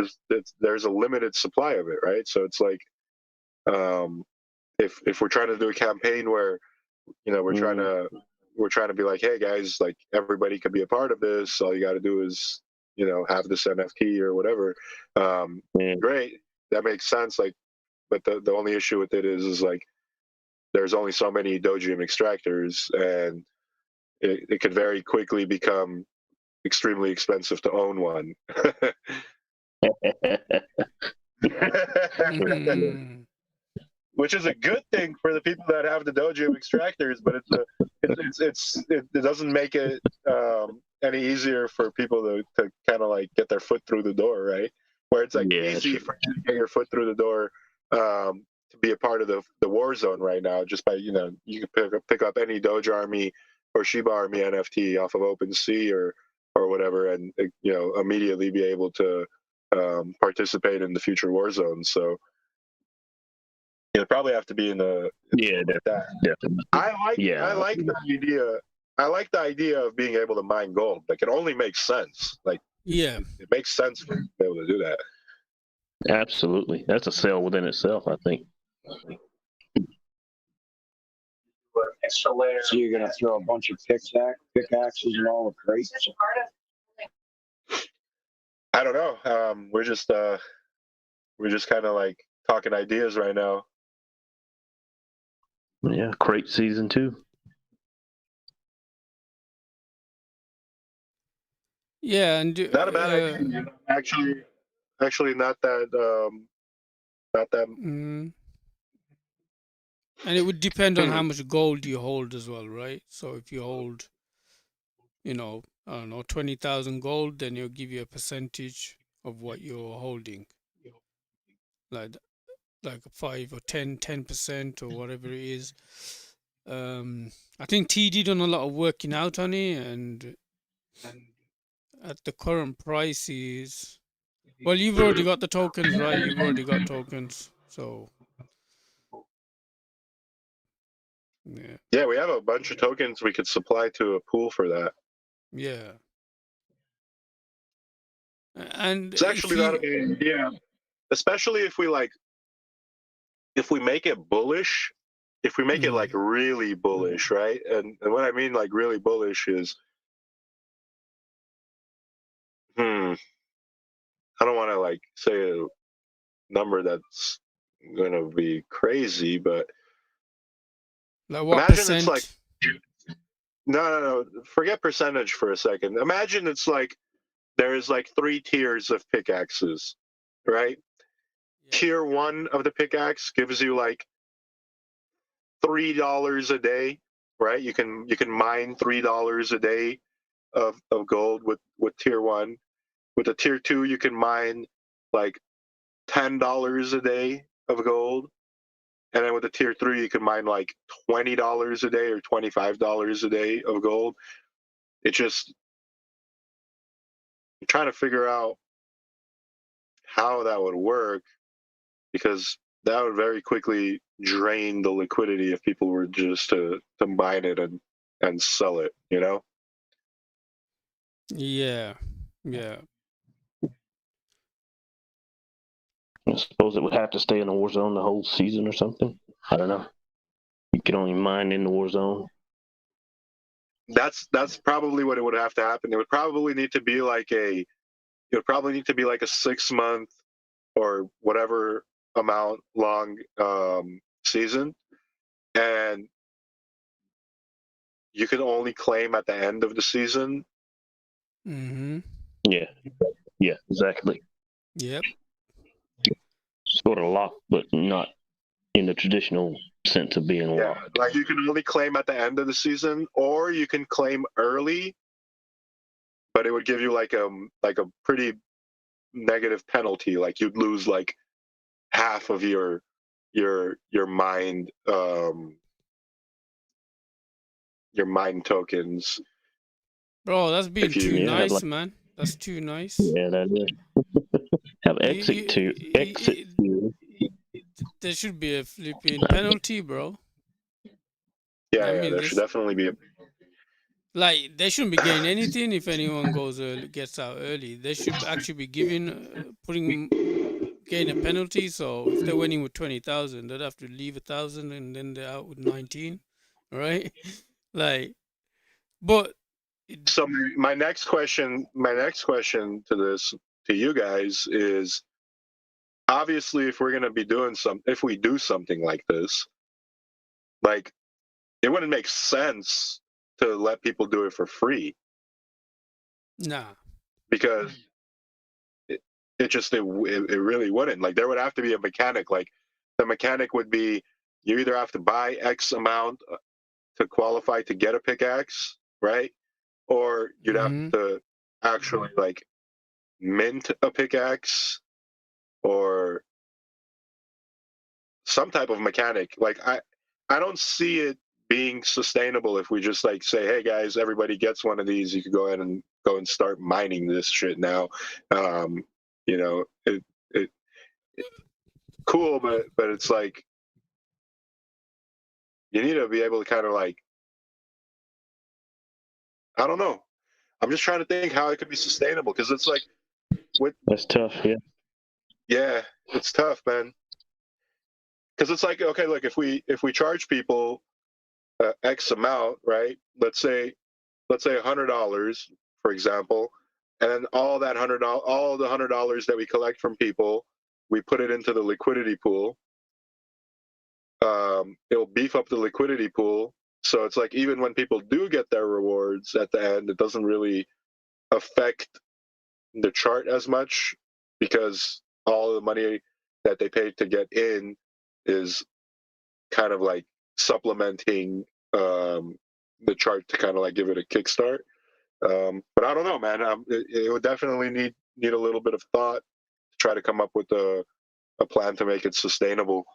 is that there's a limited supply of it, right? So it's like, if we're trying to do a campaign where, you know, we're trying to be like, hey guys, like everybody could be a part of this. All you got to do is, you know, have this NFT or whatever. Great, that makes sense. Like, but the only issue with it is like there's only so many Dogecoin extractors, and it could very quickly become extremely expensive to own one. Mhm. Which is a good thing for the people that have the Dogecoin extractors, but it doesn't make it any easier for people to kind of like get their foot through the door, right? Where it's like easy for you to get your foot through the door, to be a part of the war zone right now, just by, you know, you can pick up any Doge Army or Shiba Army NFT off of OpenSea or whatever, and, you know, immediately be able to participate in the future war zones. So it'll probably have to be in the like that. Definitely. I like the idea. I like the idea of being able to mine gold. Like, it only makes sense. Like, Yeah. it makes sense for you to be able to do that. Absolutely. That's a sale within itself, I think. Extra layer. So you're gonna throw a bunch of pickaxes and all the crates? I don't know. We're just kind of like talking ideas right now. Yeah, crate season 2. Yeah, and Not a bad idea. Actually, not that. And it would depend on how much gold you hold as well, right? So if you hold, you know, I don't know, 20,000 gold, then it'll give you a percentage of what you're holding, like like 5 or 10% or whatever it is. I think TD done a lot of working out on it, and at the current prices, well, you've already got the tokens, right? You've already got tokens, so yeah, Yeah, we have a bunch of tokens we could supply to a pool for that. yeah. And It's if actually not a you, bad idea, especially if we make it bullish. If we make it like really bullish, right? And what I mean like really bullish is, I don't want to like say a number that's going to be crazy, but like what imagine it's like, percent? no, forget percentage for a second. Imagine it's like there's like 3 tiers of pickaxes, right? Yeah. Tier 1 of the pickaxe gives you like $3 a day, right? You can mine $3 a day of gold with tier 1. With the tier 2, you can mine like $10 a day of gold. And then with the tier 3, you can mine like $20 a day or $25 a day of gold. It's just, you're trying to figure out how that would work, because that would very quickly drain the liquidity if people were just to mine it and sell it, you know? Yeah, yeah. I suppose it would have to stay in the war zone the whole season or something. I don't know. You can only mine in the war zone. that's probably what it would have to happen. It would probably need to be like a 6 month or whatever amount long season, and you can only claim at the end of the season. Mm-hmm. Yeah, exactly. Yep. Sort of locked, but not in the traditional sense of being Yeah, locked. like you can only claim at the end of the season, or you can claim early, but it would give you like a pretty negative penalty. Like you'd lose like half of your mind your mind tokens. Bro, that's being If you too Yeah, nice, like- man. That's too nice. Yeah, that is. Have exit to. There should be a flipping penalty, bro. Yeah, I yeah, mean, there should definitely be a like they shouldn't be getting anything if anyone goes early, gets out early. They should actually be getting a penalty. So if they're winning with 20,000, they'd have to leave 1,000, and then they're out with 19, right? Like, but So my next question to you guys is, obviously if we're going to be doing if we do something like this, like it wouldn't make sense to let people do it for free, nah. because it really wouldn't. Like there would have to be a mechanic. Like the mechanic would be, you either have to buy X amount to qualify to get a pickaxe, right? Or you'd have to actually like mint a pickaxe, or some type of mechanic. Like I don't see it being sustainable if we just like say, hey guys, everybody gets one of these. You could go ahead and start mining this shit now. You know, it cool, but it's like you need to be able to kind of like, I don't know. I'm just trying to think how it could be sustainable, because it's like That's tough. yeah, it's tough, man. Because it's like, okay, look, if we charge people X amount, right? Let's say $100, for example, and then all the $100 that we collect from people, we put it into the liquidity pool. It'll beef up the liquidity pool, so it's like even when people do get their rewards at the end, it doesn't really affect the chart as much, because all the money that they paid to get in is kind of like supplementing the chart to kind of like give it a kickstart. But I don't know, man. It would definitely need a little bit of thought to try to come up with a plan to make it sustainable.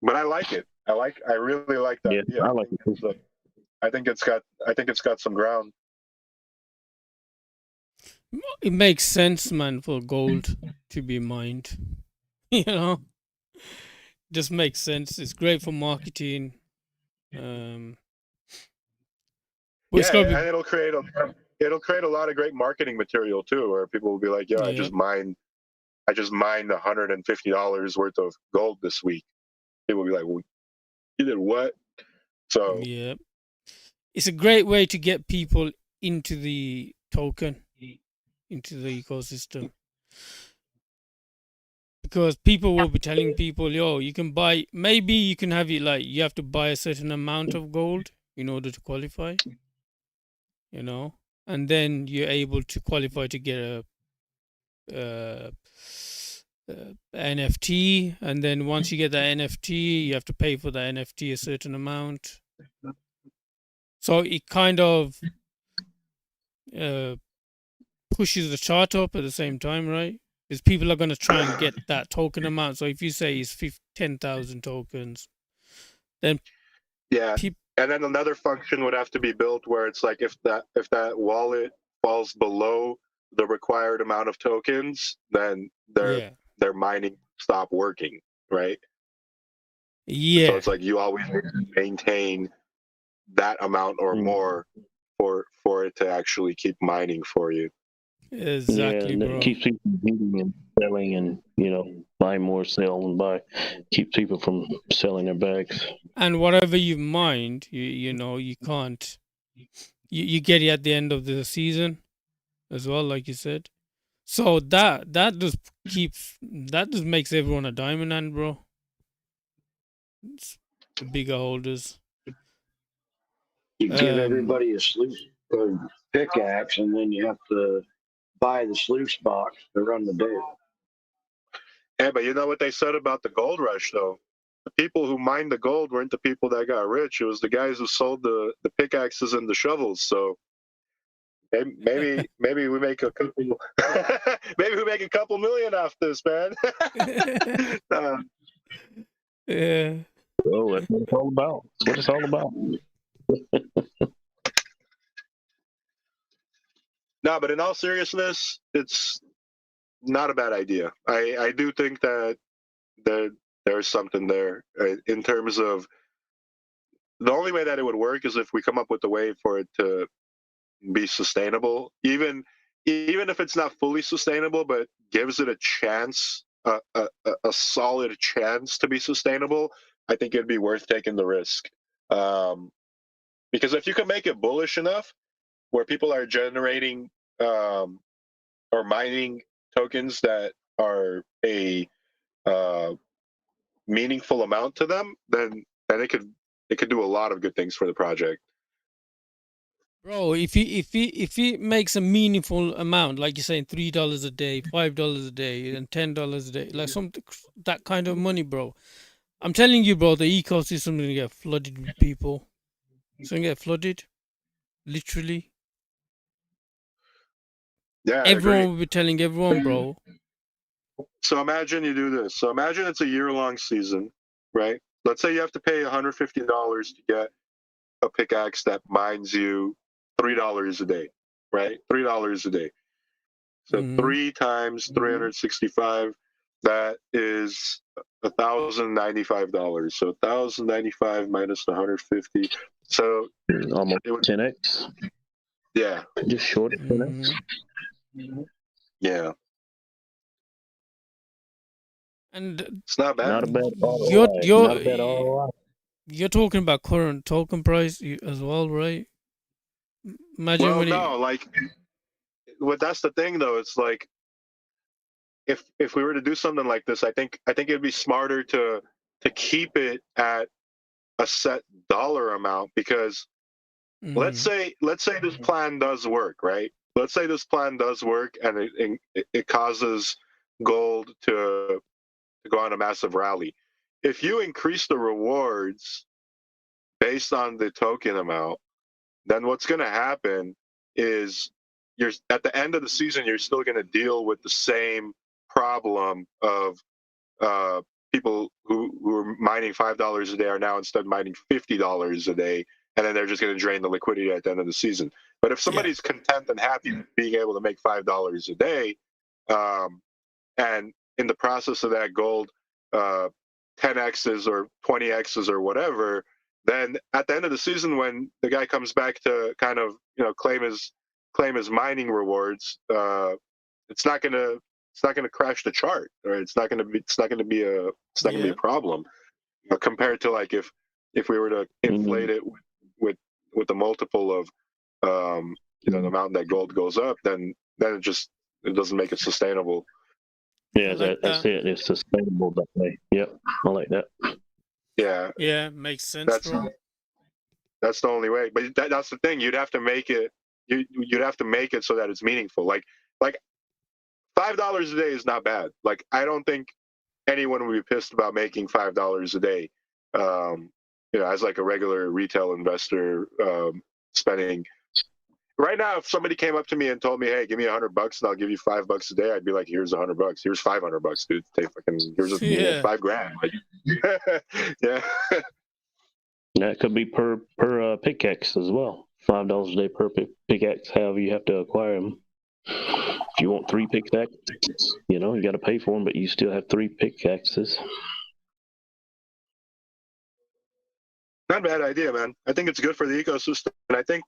But I like it. I really like that. Yeah, I like it. I think it's got some ground. It makes sense, man, for gold to be mined. You know, just makes sense. It's great for marketing. But it's Yeah, gotta be, and it'll create a lot of great marketing material too, where people will be like, "Yo, I just mined $150 worth of gold this week." People will be like, well, "You did what?" So yeah, it's a great way to get people into the token, into the ecosystem, because people will be telling people, "Yo, you can buy. Maybe you can have it like you have to buy a certain amount of gold in order to qualify." You know, and then you're able to qualify to get a NFT, and then once you get the NFT, you have to pay for the NFT a certain amount. So it kind of pushes the chart up at the same time, right? Because people are going to try and get that token amount. So if you say it's 10,000 tokens, then yeah, and then another function would have to be built where it's like if that wallet falls below the required amount of tokens, then their mining stop working, right? Yeah. So it's like you always maintain that amount or more for it to actually keep mining for you. Exactly, and it bro. keeps people bidding and selling, and buy more, sell, and buy. Keeps people from selling their bags. And whatever you mined, you can't. You get it at the end of the season as well, like you said. So that just makes everyone a diamond hand, bro. It's the bigger holders. You give everybody a sluice pickaxe, and then you have to buy the sluice box to run the day. Yeah, but you know what they said about the gold rush, though? The people who mined the gold weren't the people that got rich. It was the guys who sold the pickaxes and the shovels. So maybe we make a couple. Maybe we make a couple million off this, man. Yeah. Oh, that's what it's all about. That's what it's all about. No, but in all seriousness, it's not a bad idea. I do think that there's something there in terms of the only way that it would work is if we come up with a way for it to be sustainable, even if it's not fully sustainable, but gives it a chance, a solid chance to be sustainable. I think it'd be worth taking the risk, because if you can make it bullish enough, where people are generating or mining tokens that are a meaningful amount to them, then it could do a lot of good things for the project. Bro, if he makes a meaningful amount, like you're saying, $3 a day, $5 a day, and $10 a day, like something that kind of money, bro. I'm telling you, bro, the ecosystem is gonna get flooded with people. It's gonna get flooded, literally. Yeah, I Everyone agree. will be telling everyone, bro. So imagine you do this. So imagine it's a year-long season, right? Let's say you have to pay $150 to get a pickaxe that mines you $3 a day, right? $3 a day. So Mhm. 3 times 365, that is $1,095. So 1,095 minus 150. So Almost it would, 10x. yeah, Just short of 10x. yeah. And It's not bad. Not a bad you're ROI. you're Not a bad ROI. you're talking about current token price as well, right? Imagine Well, when it. no, like, that's the thing though. It's like if we were to do something like this, I think it'd be smarter to keep it at a set dollar amount, because let's say this plan does work, right? Let's say this plan does work, and it causes gold to go on a massive rally. If you increase the rewards based on the token amount, then what's going to happen is you're at the end of the season, you're still going to deal with the same problem of people who are mining $5 a day are now instead mining $50 a day, and then they're just going to drain the liquidity at the end of the season. But if somebody's content and happy with being able to make $5 a day, and in the process of that gold, 10x's or 20x's or whatever, then at the end of the season, when the guy comes back to kind of claim his mining rewards, it's not gonna crash the chart, or it's not gonna be a problem, compared to like if we were to inflate it with the multiple of the amount that gold goes up, then it doesn't make it sustainable. Yeah, that's it. It's sustainable that way. Yep, I like that. Yeah. Yeah, makes sense, bro. That's the only way. But that's the thing. You'd have to make it. You'd have to make it so that it's meaningful. Like $5 a day is not bad. Like, I don't think anyone would be pissed about making $5 a day. As like a regular retail investor, spending. Right now, if somebody came up to me and told me, "Hey, give me $100 and I'll give you $5 a day," I'd be like, "Here's $100. Here's $500, dude. Take here's $5,000." Like, yeah. That could be per pickaxe as well. $5 a day per pickaxe. However, you have to acquire them. If you want 3 pickaxes, you got to pay for them, but you still have 3 pickaxes. Not a bad idea, man. I think it's good for the ecosystem, and I think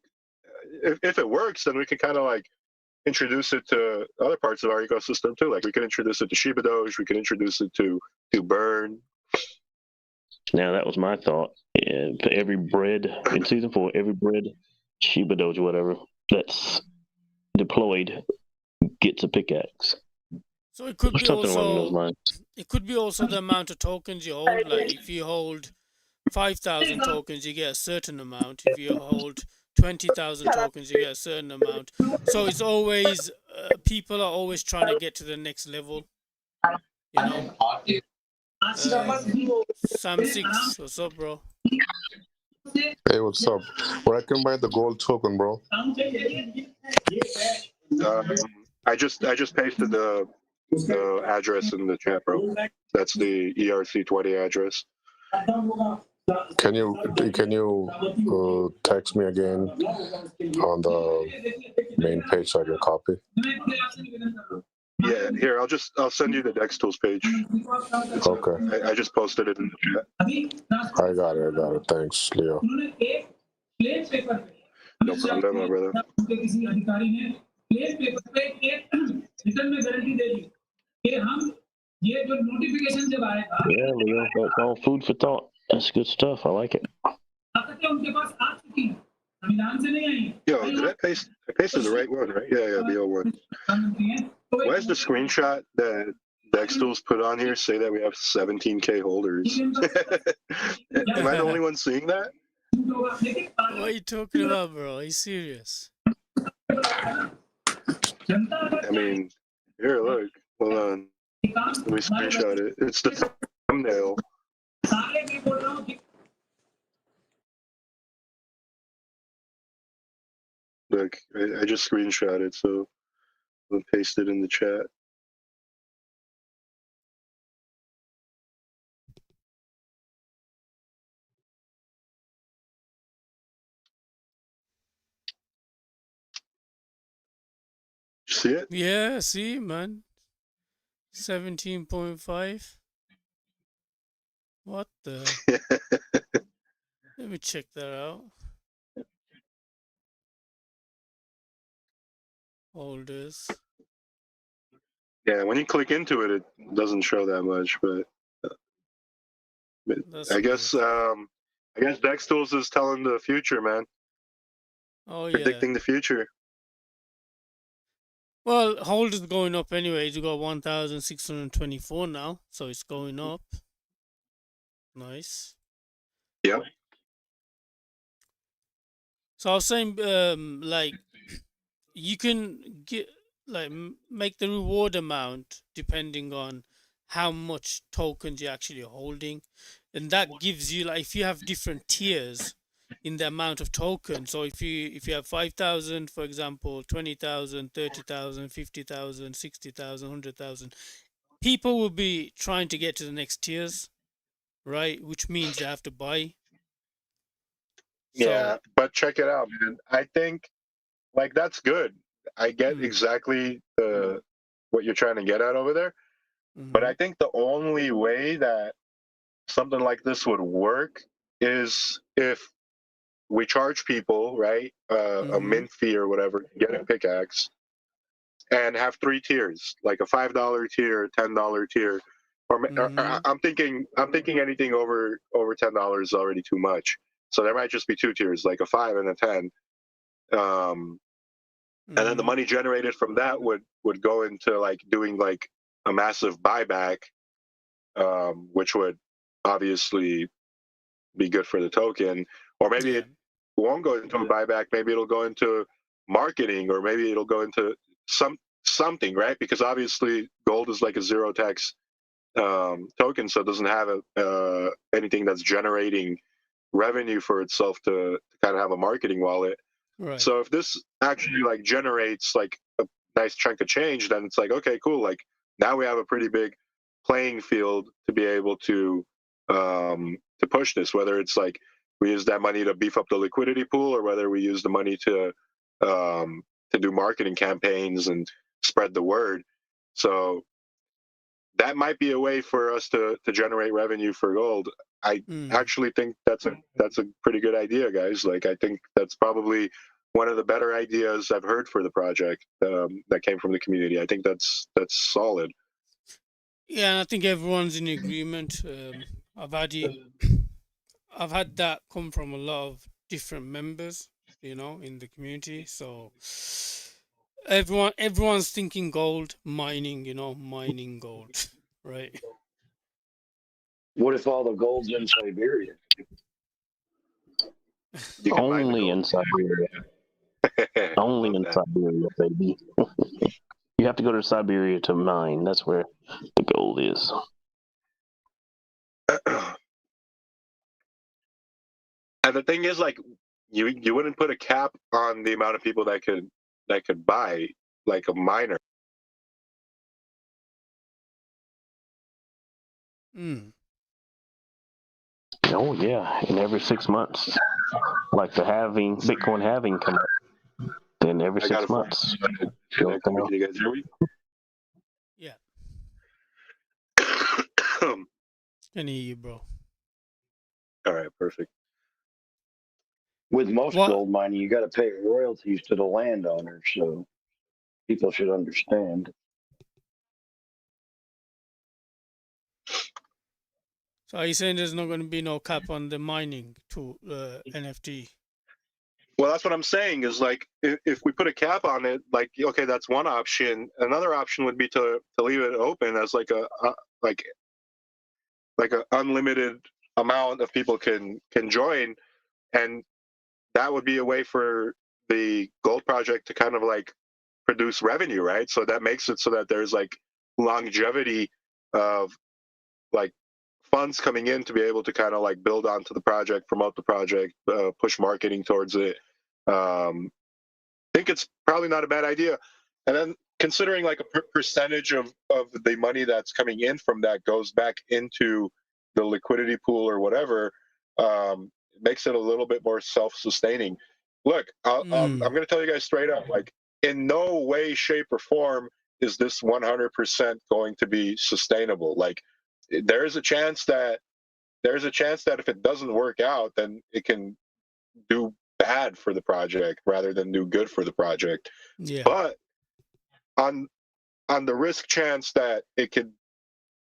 if it works, then we can kind of like introduce it to other parts of our ecosystem too. Like we could introduce it to ShibaDoge, we could introduce it to Burn. Now that was my thought. And for every bread in season 4, every bread ShibaDoge or whatever that's deployed gets a pickaxe. So it could be Something along those also lines. it could be also the amount of tokens you hold. Like if you hold 5,000 tokens, you get a certain amount. If you hold 20,000 tokens, you get a certain amount. So it's always people are always trying to get to the next level. You know. Sam6, what's up, bro? Hey, what's up? Where I can buy the gold token, bro? I just pasted the address in the chat, bro. That's the ERC20 address. Can you text me again on the main page so I can copy? Yeah, here I'll send you the Dex Tools page. Okay. I just posted it in the chat. I got it. Thanks, Leo. No problem, my brother. Yeah, Leo, that's all food for thought. That's good stuff. I like it. Yo, did I paste? I pasted the right one, right? Yeah, BO1. Why is the screenshot that Dex Tools put on here say that we have 17K holders? Am I the only one seeing that? What are you talking about, bro? Are you serious? I mean, here, look. Hold on. Let me screenshot it. It's the thumbnail. Look, I just screenshot it, so I'll paste it in the chat. See it? Yeah, see, man. 17.5. What the? Let me check that out. Holders. Yeah, when you click into it, it doesn't show that much, but I guess Dex Tools is telling the future, man. Oh, yeah. Predicting the future. Well, holders going up anyway. You got 1,624 now, so it's going up. Nice. Yep. So I was saying, like, you can get make the reward amount depending on how much tokens you're actually holding, and that gives you, like, if you have different tiers in the amount of tokens. So if you have 5,000, for example, 20,000, 30,000, 50,000, 60,000, 100,000, people will be trying to get to the next tiers, right? Which means they have to buy. Yeah, but check it out, man. I think, like, that's good. I get exactly what you're trying to get at over there. But I think the only way that something like this would work is if we charge people, right, a mint fee or whatever, to get a pickaxe, and have 3 tiers, like a $5 tier, a $10 tier, or I'm thinking anything over $10 is already too much. So there might just be 2 tiers, like a 5 and a 10. And then the money generated from that would go into, like, doing, like, a massive buyback, which would obviously be good for the token. Or maybe it won't go into a buyback. Maybe it'll go into marketing, or maybe it'll go into something, right? Because obviously gold is like a zero tax token, so it doesn't have anything that's generating revenue for itself to kind of have a marketing wallet. Right. So if this actually, like, generates, like, a nice chunk of change, then it's like, okay, cool. Like, now we have a pretty big playing field to be able to push this. Whether it's like we use that money to beef up the liquidity pool, or whether we use the money to do marketing campaigns and spread the word. So that might be a way for us to generate revenue for gold. I actually think that's a pretty good idea, guys. Like, I think that's probably one of the better ideas I've heard for the project that came from the community. I think that's solid. Yeah, and I think everyone's in agreement. I've had it, I've had that come from a lot of different members, in the community. So everyone's thinking gold mining, mining gold, right? What if all the gold's in Siberia? You can mine the Only in gold. Siberia. Only in Siberia, baby. You have to go to Siberia to mine. That's where the gold is. And the thing is, like, you wouldn't put a cap on the amount of people that could buy, like, a miner. Mm. Oh yeah, and every 6 months, like the halving, Bitcoin halving come up, then every I got 6 it for months. you. Can you guys hear me? Yeah, can hear you, bro. All right, perfect. With most What? gold mining, you got to pay royalties to the landowner, so people should understand. So are you saying there's not going to be no cap on the mining to NFT? Well, that's what I'm saying is, like, if we put a cap on it, like, okay, that's one option. Another option would be to leave it open as like a like an unlimited amount of people can join, and that would be a way for the gold project to kind of like produce revenue, right? So that makes it so that there's like longevity of like funds coming in to be able to kind of like build onto the project, promote the project, push marketing towards it. I think it's probably not a bad idea. And then considering like a percentage of the money that's coming in from that goes back into the liquidity pool or whatever, it makes it a little bit more self-sustaining. Look, I'm going to tell you guys straight up, like, in no way, shape, or form is this 100% going to be sustainable. Like, there is a chance that if it doesn't work out, then it can do bad for the project rather than do good for the project. Yeah. But on the risk chance that it could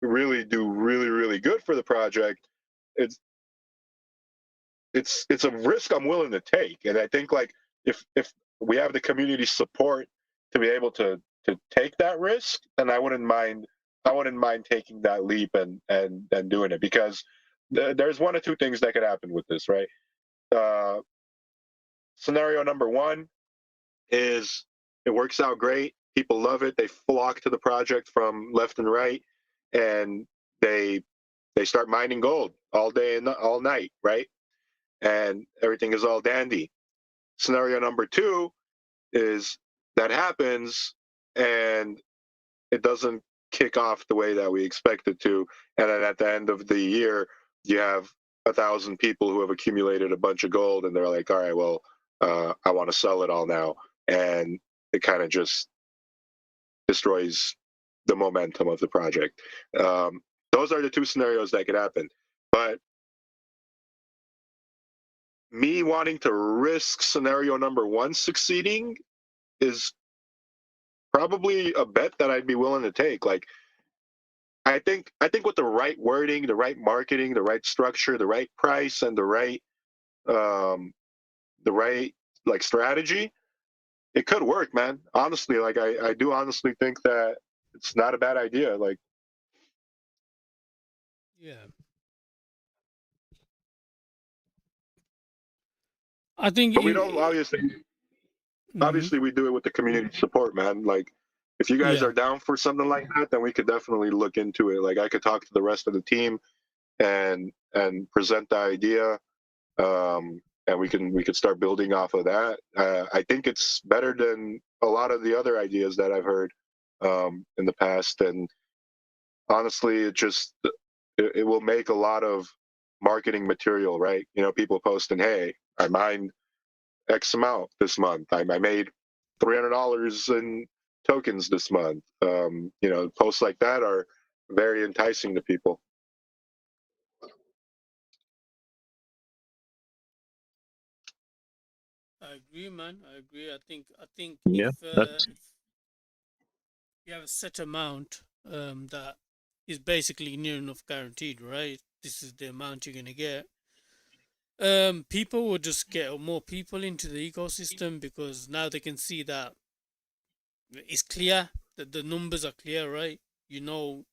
really do really, really good for the project, it's a risk I'm willing to take. And I think, like, if we have the community support to be able to take that risk, then I wouldn't mind taking that leap and doing it, because there's one or two things that could happen with this, right? Scenario number one is it works out great. People love it. They flock to the project from left and right, and they start mining gold all day and all night, right? And everything is all dandy. Scenario number two is that happens and it doesn't kick off the way that we expect it to, and then at the end of the year, you have 1,000 people who have accumulated a bunch of gold, and they're like, all right, well, I want to sell it all now, and it kind of just destroys the momentum of the project. Those are the two scenarios that could happen. But me wanting to risk scenario number one succeeding is probably a bet that I'd be willing to take. Like, I think with the right wording, the right marketing, the right structure, the right price, and the right like strategy, it could work, man. Honestly, like, I do honestly think that it's not a bad idea. Like, Yeah. I think but we don't obviously we do it with the community support, man. Like, if you guys yeah. are down for something like that, then we could definitely look into it. Like, I could talk to the rest of the team and present the idea, and we could start building off of that. I think it's better than a lot of the other ideas that I've heard in the past, and honestly, it will make a lot of marketing material, right? You know, people posting, "Hey, I mined X amount this month. I made $300 in tokens this month." You know, posts like that are very enticing to people. I agree, man. I agree. I think Yeah, if you have a set amount that is basically near enough guaranteed, right? This is the amount you're gonna get. People will just get more people into the ecosystem because now they can see that it's clear that the numbers are clear, right? You know.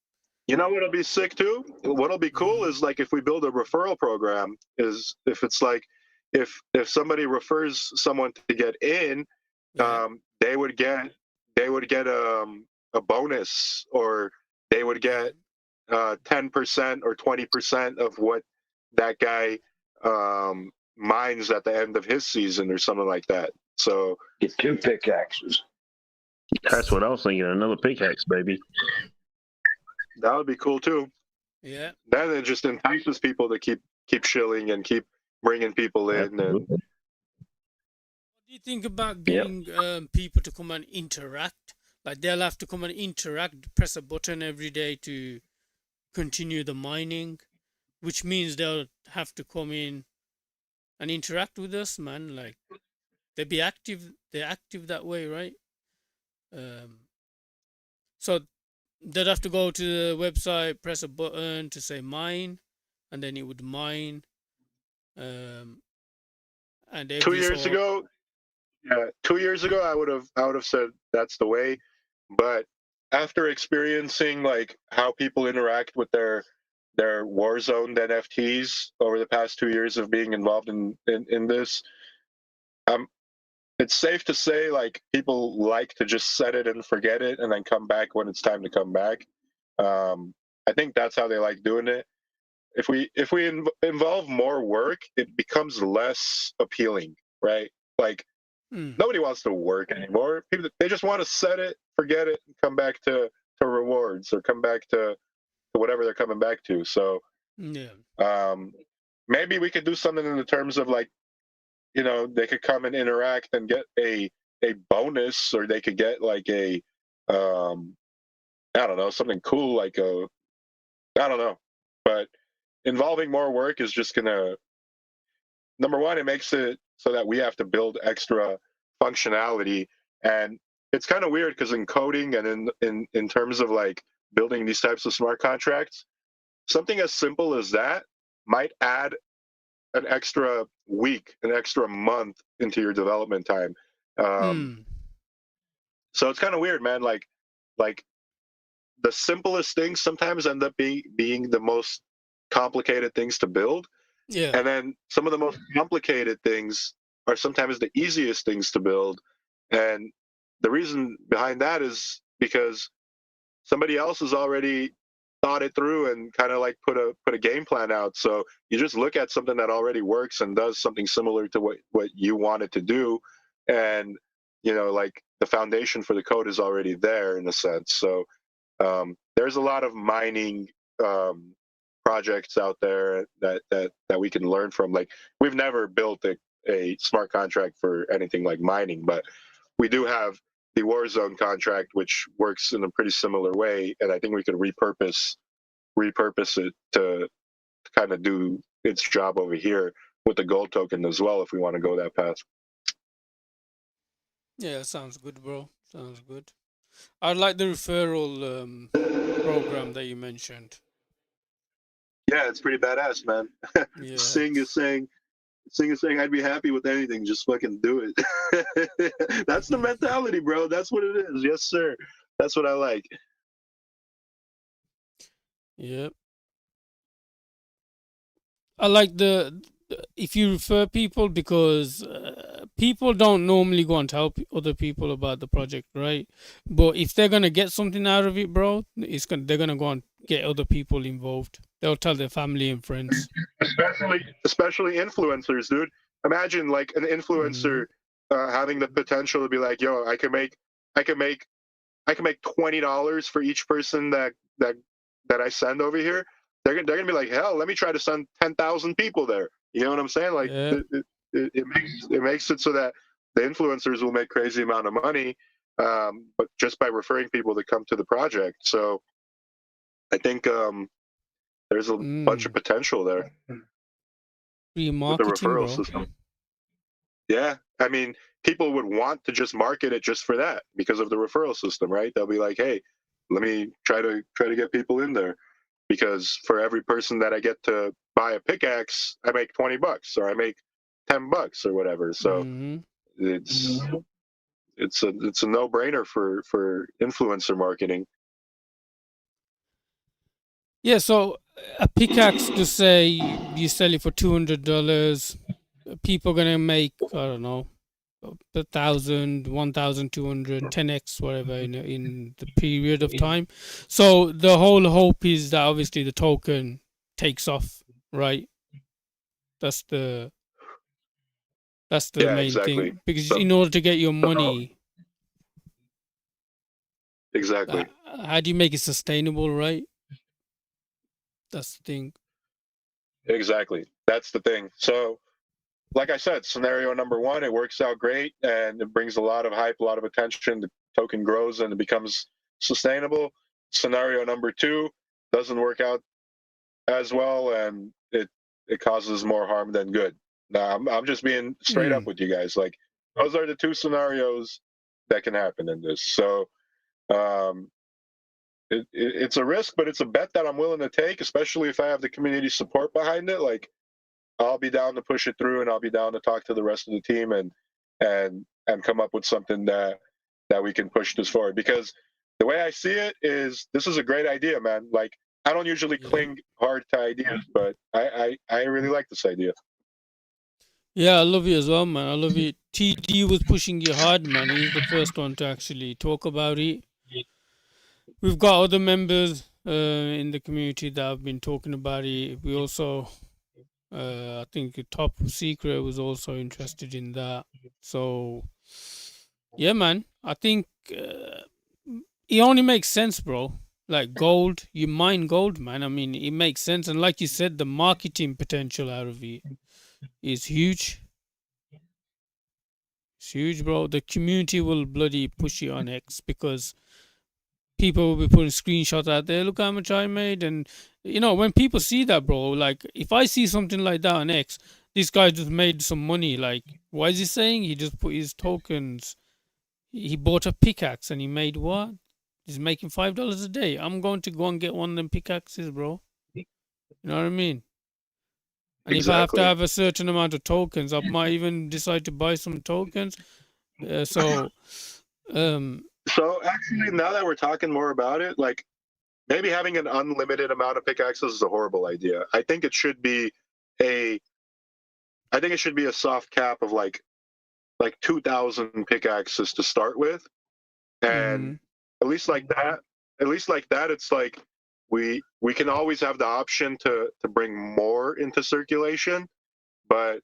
You know what'll be sick too? What'll be cool Mhm. is like if we build a referral program, is if it's like if somebody refers someone to get in, Yeah. they would get a bonus, or they would get Yeah. 10% or 20% of what that guy mines at the end of his season or something like that. So Get 2 pickaxes. that's what I was thinking. Another pickaxe, baby. that would be cool too. Yeah. Then it just entices people to keep shilling and keep bringing people in. And Absolutely. What do you think about Yep. getting people to come and interact? Like they'll have to come and interact, press a button every day to continue the mining, which means they'll have to come in and interact with us, man. Like they be active, they're active that way, right? So they'd have to go to the website, press a button to say mine, and then it would mine. Um, and two every years so ago, yeah, 2 years ago, I would have said that's the way. But after experiencing like how people interact with their Warzone NFTs over the past 2 years of being involved in this, um, it's safe to say like people like to just set it and forget it and then come back when it's time to come back. I think that's how they like doing it. If we involve more work, it becomes less appealing, right? Like mm, nobody wants to work anymore. People, they just want to set it, forget it, and come back to rewards, or come back to whatever they're coming back to. So yeah, um, maybe we could do something in the terms of like, they could come and interact and get a bonus, or they could get like a I don't know, something cool like a, I don't know. But involving more work is just gonna, number one, it makes it so that we have to build extra functionality. And it's kind of weird because in coding and in terms of like building these types of smart contracts, something as simple as that might add an extra week, an extra month into your development time. um, mm, so it's kind of weird, man. Like the simplest things sometimes end up being the most complicated things to build. yeah, And then some of the most complicated things are sometimes the easiest things to build. And the reason behind that is because somebody else has already thought it through and kind of like put a game plan out. So you just look at something that already works and does something similar to what you want it to do. And like the foundation for the code is already there in a sense. So there's a lot of mining um, projects out there that we can learn from. Like we've never built a smart contract for anything like mining, but we do have the Warzone contract, which works in a pretty similar way, and I think we could repurpose it to kind of do its job over here with the gold token as well, if we want to go that path. yeah. Sounds good, bro. Sounds good. I like the referral program that you mentioned. Yeah, it's pretty badass, man. Yeah, Sing is saying I'd be happy with anything, just fucking do it. That's the mentality, bro. That's what it is. Yes, sir. That's what I like. yeah. I like if you refer people because people don't normally go and tell other people about the project, right? But if they're gonna get something out of it, bro, they're gonna go and get other people involved. They'll tell their family and friends. Especially influencers, dude. Imagine like an Hmm. influencer having the potential to be like, yo, I can make $20 for each person that I send over here. They're gonna be like, hell, let me try to send 10,000 people there. You know what I'm saying? Like Yeah. it makes it so that the influencers will make crazy amount of money, but just by referring people to come to the project. So I think there's a bunch of Mm. potential there Free with the marketing, referral bro. system. Yeah, I mean, people would want to just market it just for that because of the referral system, right? They'll be like, "Hey, let me try to get people in there because for every person that I get to buy a pickaxe, I make $20 or I make $10 or whatever." So Mm-hmm. it's it's a no brainer for influencer marketing. Yeah, so a pickaxe, to say you sell it for $200, people are gonna make, I don't know, 1,000, 1,200, 10x, whatever, in the period of time. So the whole hope is that obviously the token takes off, right? That's the Yeah, main exactly. thing, because So, in order to get your money, exactly. how do you make it sustainable, right? That's the thing. Exactly. That's the thing. So, like I said, scenario number one, it works out great and it brings a lot of hype, a lot of attention. The token grows and it becomes sustainable. Scenario number two doesn't work out as well and it causes more harm than good. Now, I'm just being straight up with you guys. Like, those are the two scenarios that can happen in this. So, um, it's a risk, but it's a bet that I'm willing to take, especially if I have the community support behind it. Like, I'll be down to push it through, and I'll be down to talk to the rest of the team and come up with something that we can push this forward. Because the way I see it is, this is a great idea, man. Like, I don't usually cling hard to ideas, but I really like this idea. Yeah, I love it as well, man. I love it. TD was pushing it hard, man. He's the first one to actually talk about it. We've got other members in the community that have been talking about it. We also, I think, Top Secret was also interested in that. So, yeah, man. I think it only makes sense, bro. Like gold, you mine gold, man. I mean, it makes sense. And like you said, the marketing potential out of it is huge. It's huge, bro. The community will bloody push you on X because people will be putting screenshots out there. Look how much I made, and when people see that, bro. Like, if I see something like that on X, this guy just made some money. Like, what is he saying? He just put his tokens. He bought a pickaxe and he made what? He's making $5 a day. I'm going to go and get one of them pickaxes, bro. You know what I mean? And if I have to Exactly. have a certain amount of tokens, I might even decide to buy some tokens. So actually, now that we're talking more about it, like, maybe having an unlimited amount of pickaxes is a horrible idea. I think it should be a soft cap of like 2,000 pickaxes to start with, and at least like that, it's like we can always have the option to bring more into circulation, but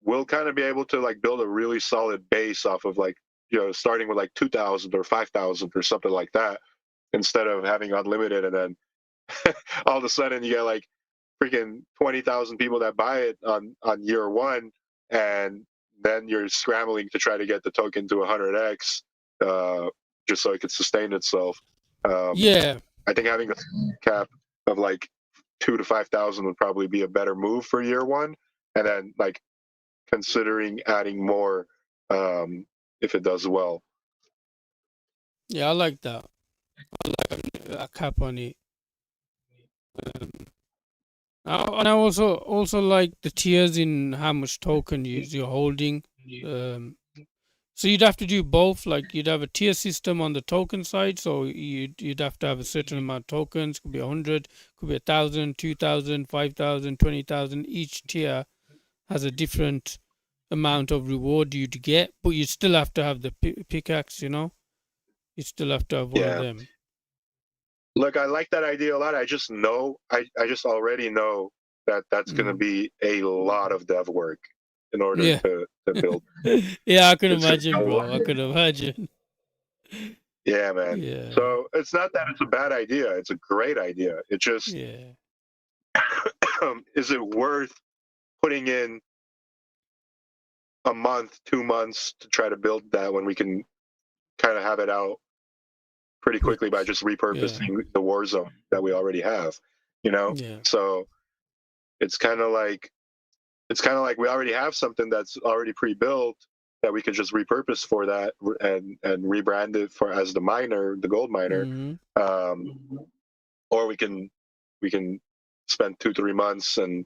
we'll kind of be able to like build a really solid base off of like, starting with like 2,000 or 5,000 or something like that, instead of having unlimited and then all of a sudden you get like freaking 20,000 people that buy it on year one, and then you're scrambling to try to get the token to 100x just so it could sustain itself. yeah, I think having a cap of like 2 to 5,000 would probably be a better move for year one, and then like considering adding more if it does well. yeah, I like that. I like a cap on it. And I also like the tiers in how much token you're holding. So you'd have to do both. Like, you'd have a tier system on the token side, so you'd have to have a certain amount of tokens. Could be 100, could be 1,000, 2,000, 5,000, 20,000. Each tier has a different amount of reward you'd get, but you still have to have the pickaxe. You still have to have one of Yeah. them. Look, I like that idea a lot. I just know, I just already know that that's going to be a lot of dev work in order Yeah. to build. Yeah, I can It's gonna be imagine, a bro. lot. I can imagine. Yeah, man. Yeah. So it's not that it's a bad idea. It's a great idea. It just, Yeah. is it worth putting in a month, 2 months to try to build that when we can kind of have it out pretty quickly by just repurposing the Warzone that we already have, Yeah. So it's kind of like, it's kind of like we already have something that's already pre-built that we could just repurpose for that and rebrand it for as the miner, the gold miner, or we can spend 2-3 months and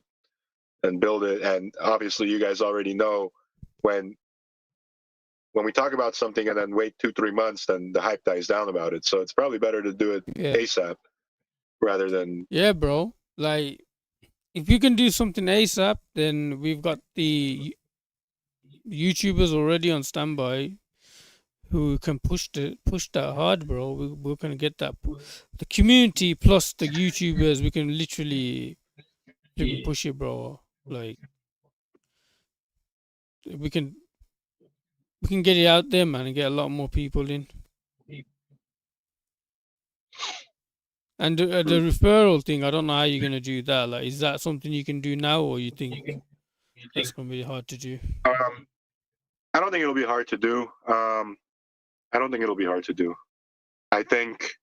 build it. And obviously, you guys already know when we talk about something and then wait 2-3 months, then the hype dies down about it. So it's probably better to do it ASAP rather than bro. Like, if you can do something ASAP, then we've got the YouTubers already on standby who can push that hard, bro. We're gonna get that. The community plus the YouTubers, we can literally push it, bro. Like, we can get it out there, man, and get a lot more people in. And the referral thing, I don't know how you're gonna do that. Like, is that something you can do now, or you think that's gonna be hard to do? I don't think it'll be hard to do. I don't think it'll be hard to do. I think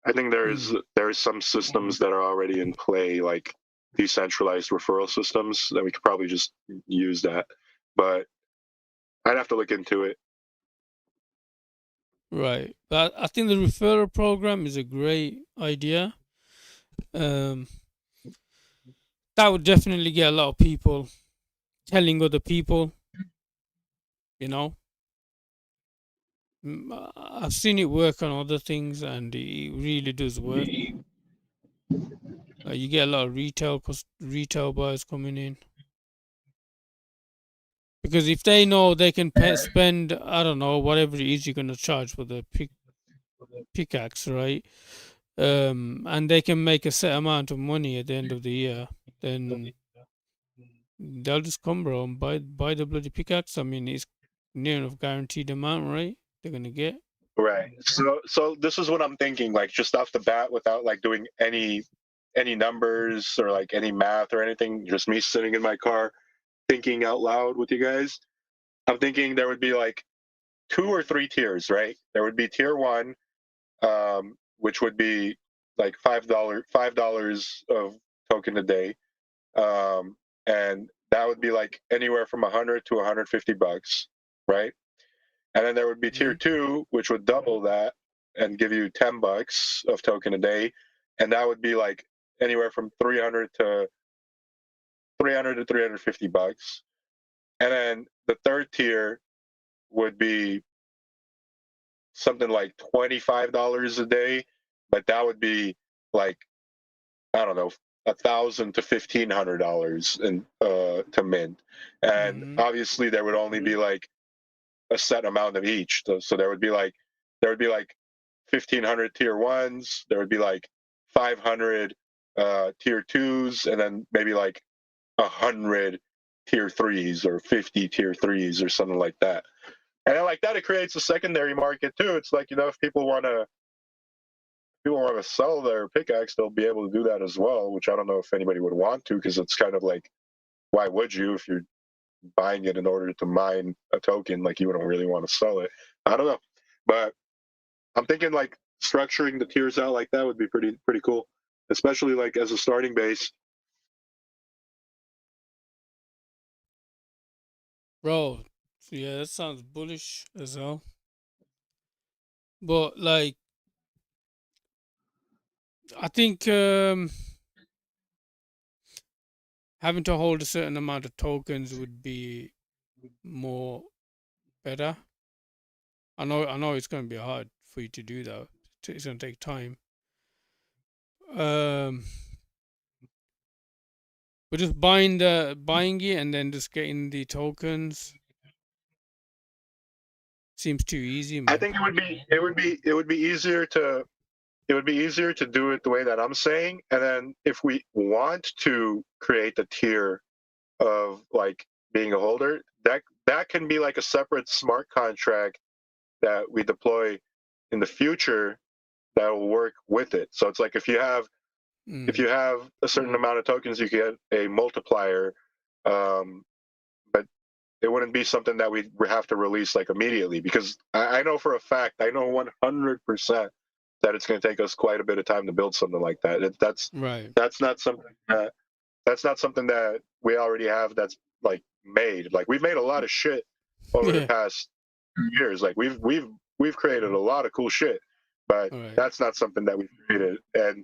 there's some systems that are already in play, like decentralized referral systems, that we could probably just use that. But I'd have to look into it. Right. But I think the referral program is a great idea. That would definitely get a lot of people telling other people, you know. I've seen it work on other things, and it really does work. You get a lot of retail buyers coming in. Because if they know they can spend, I don't know, whatever it is you're going to charge for the pickaxe, right? And they can make a set amount of money at the end of the year, then they'll just come, bro, and buy the bloody pickaxe. I mean, it's near enough guaranteed amount, right? They're going to get. Right. So this is what I'm thinking, like just off the bat, without like doing any numbers or like any math or anything, just me sitting in my car thinking out loud with you guys. I'm thinking there would be like 2 or 3 tiers, right? There would be tier 1, which would be like $5 of token a day, and that would be like anywhere from $100 to $150, right? And then there would be tier 2, which would double that and give you $10 of token a day, and that would be like anywhere from $300 to $350. And then the third tier would be something like $25 a day, but that would be like, I don't know, $1,000 to $1,500 to mint. And obviously there would only be like a set amount of each. So there would be like 1,500 tier 1s, there would be like 500 tier 2s, and then maybe like 100 tier 3s or 50 tier 3s or something like that. And then like that, it creates a secondary market too. It's like, if people want to sell their pickaxe, they'll be able to do that as well, which I don't know if anybody would want to, because it's kind of like, why would you if you're buying it in order to mine a token? Like, you wouldn't really want to sell it. I don't know, but I'm thinking like structuring the tiers out like that would be pretty cool, especially like as a starting base. Bro, yeah, that sounds bullish as hell. But like, I think having to hold a certain amount of tokens would be more better. I know it's going to be hard for you to do that. It's going to take time. But just buying it and then just getting the tokens seems too easy, man. I think it would be easier to do it the way that I'm saying. And then if we want to create a tier of like being a holder, that can be like a separate smart contract that we deploy in the future that will work with it. So it's like if you have a certain amount of tokens, you get a multiplier, but it wouldn't be something that we have to release like immediately, because I know for a fact, I know 100% that it's going to take us quite a bit of time to build something like that. That's right. That's not something that we already have that's like made. Like we've made a lot of shit over the Yeah. past years. Like we've created a lot of cool shit, but All right. that's not something that we've created. And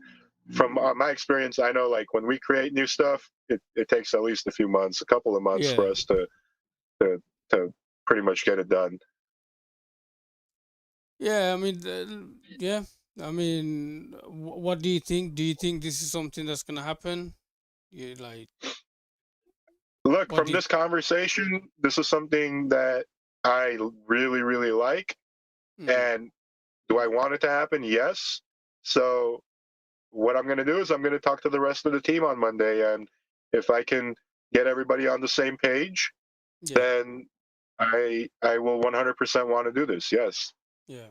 from my experience, I know like when we create new stuff, it takes at least a few months, a couple of months for Yeah. us to pretty much get it done. Yeah. I mean, yeah. I mean, what do you think? Do you think this is something that's gonna happen? You like Look, what from do you? this conversation, this is something that I really, really like. And do I want it to happen? Yes. So what I'm going to do is I'm going to talk to the rest of the team on Monday, and if I can get everybody on the same page, Yeah. then I will 100% want to do this. Yes. Yeah.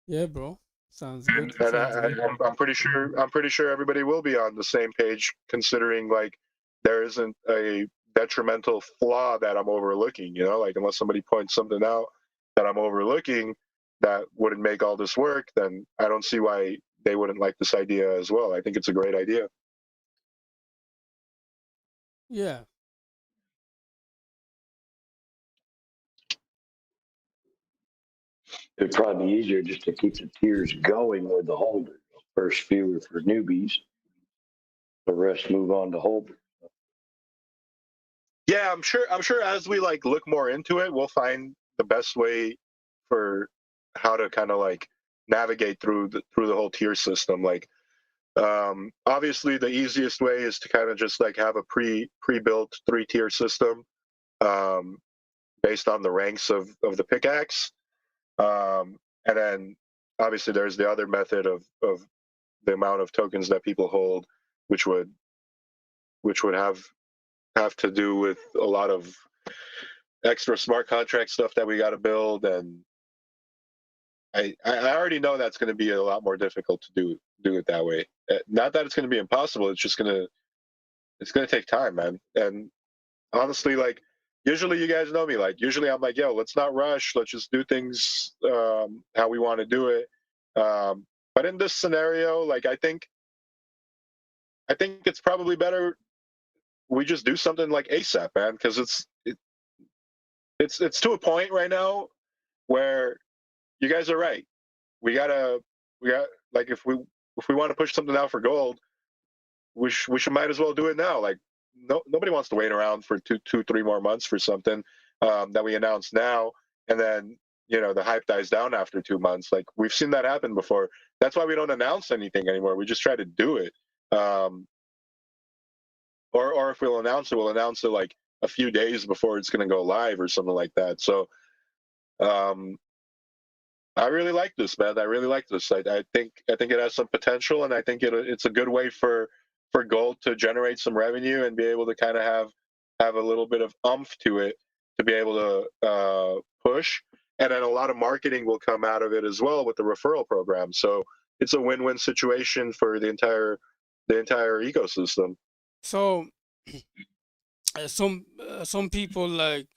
Yeah, bro. Sounds And, good. and Sounds good. I'm pretty sure everybody will be on the same page, considering like there isn't a detrimental flaw that I'm overlooking. You know, like unless somebody points something out that I'm overlooking that wouldn't make all this work, then I don't see why they wouldn't like this idea as well. I think it's a great idea. Yeah. It'd probably be easier just to keep the tiers going with the holders. First few are for newbies. The rest move on to holders. Yeah, I'm sure as we like look more into it, we'll find the best way for how to kind of like navigate through the whole tier system. Like obviously the easiest way is to kind of just like have a pre-built 3-tier system um, based on the ranks of the pickaxe. And then obviously there's the other method of the amount of tokens that people hold, which would have to do with a lot of extra smart contract stuff that we got to build, and I already know that's going to be a lot more difficult to do it that way. Not that it's going to be impossible. It's just gonna take time, man. And honestly, like usually you guys know me. Like usually I'm like, yo, let's not rush. Let's just do things how we want to do it. But in this scenario, like I think it's probably better we just do something like ASAP, man, because it's to a point right now where you guys are right. We got like if we want to push something out for gold, we should might as well do it now. Like nobody wants to wait around for 3 more months for something that we announce now, and then the hype dies down after 2 months. Like we've seen that happen before. That's why we don't announce anything anymore. We just try to do it. Or if we'll announce it like a few days before it's going to go live or something like that. So I really like this, man. I really like this. I think it has some potential, and I think it's a good way for gold to generate some revenue and be able to kind of have a little bit of umph to it to be able to push. And then a lot of marketing will come out of it as well with the referral program. So it's a win-win situation for the entire ecosystem. So some people like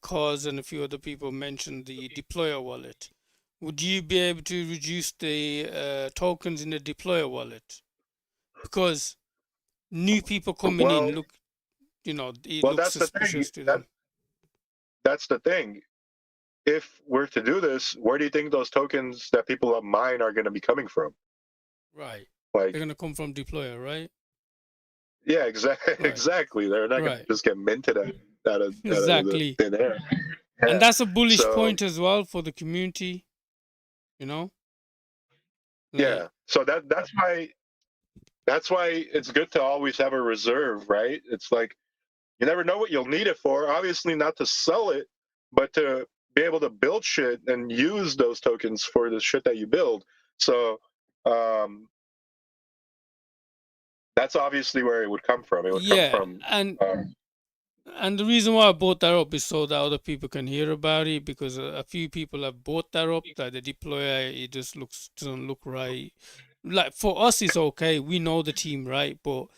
Cause and a few other people mentioned the deployer wallet. Would you be able to reduce the tokens in the deployer wallet? Because new people coming in look, it looks that's the thing. suspicious to them. That's the thing. If we're to do this, where do you think those tokens that people mine are going to be coming from? Right. Like they're gonna come from deployer, right? Yeah, exactly. Right. Exactly. They're not going to Right. just get minted out of Exactly. thin air. And Yeah. that's a bullish So point as well for the community, Like, yeah. So that's why it's good to always have a reserve, right? It's like you never know what you'll need it for. Obviously, not to sell it, but to be able to build shit and use those tokens for the shit that you build. So that's obviously where it would come from. It would come from. And the reason why I brought that up is so that other people can hear about it, because a few people have brought that up, that the deployer, it just doesn't look right. Like for us it's okay, we know the team, right? But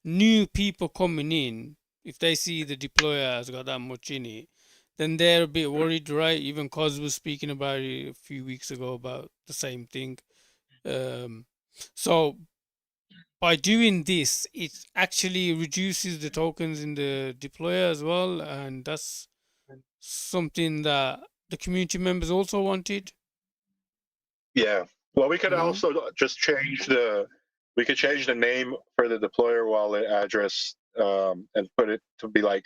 new people coming in, if they see the deployer has got that much in it, then they're a bit worried, right? Even Cos was speaking about it a few weeks ago about the same thing. So by doing this, it actually reduces the tokens in the deployer as well, and that's something that the community members also wanted. Yeah. Well, we could You know, also just change the name for the deployer wallet address and put it to be like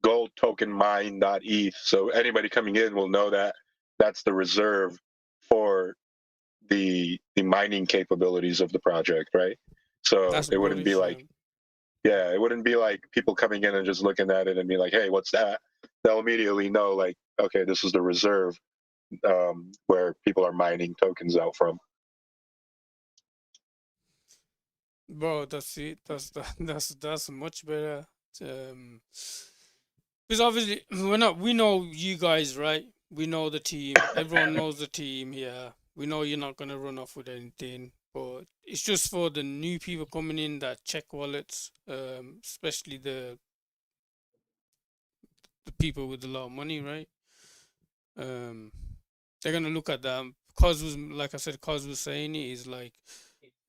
gold token mine.eth. So anybody coming in will know that that's the reserve for the mining capabilities of the project, right? So that's it wouldn't be bullish. Yeah. like it wouldn't be like people coming in and just looking at it and be like, hey, what's that? They'll immediately know like, okay, this is the reserve where people are mining tokens out from. Bro, that's it. That's much better. Um, because obviously we know you guys, right? We know the team. Everyone knows the team here. We know you're not gonna run off with anything, but it's just for the new people coming in that check wallets, especially the people with a lot of money, right? Um, they're gonna look at that. Cause was like I said, Cause was saying it is like,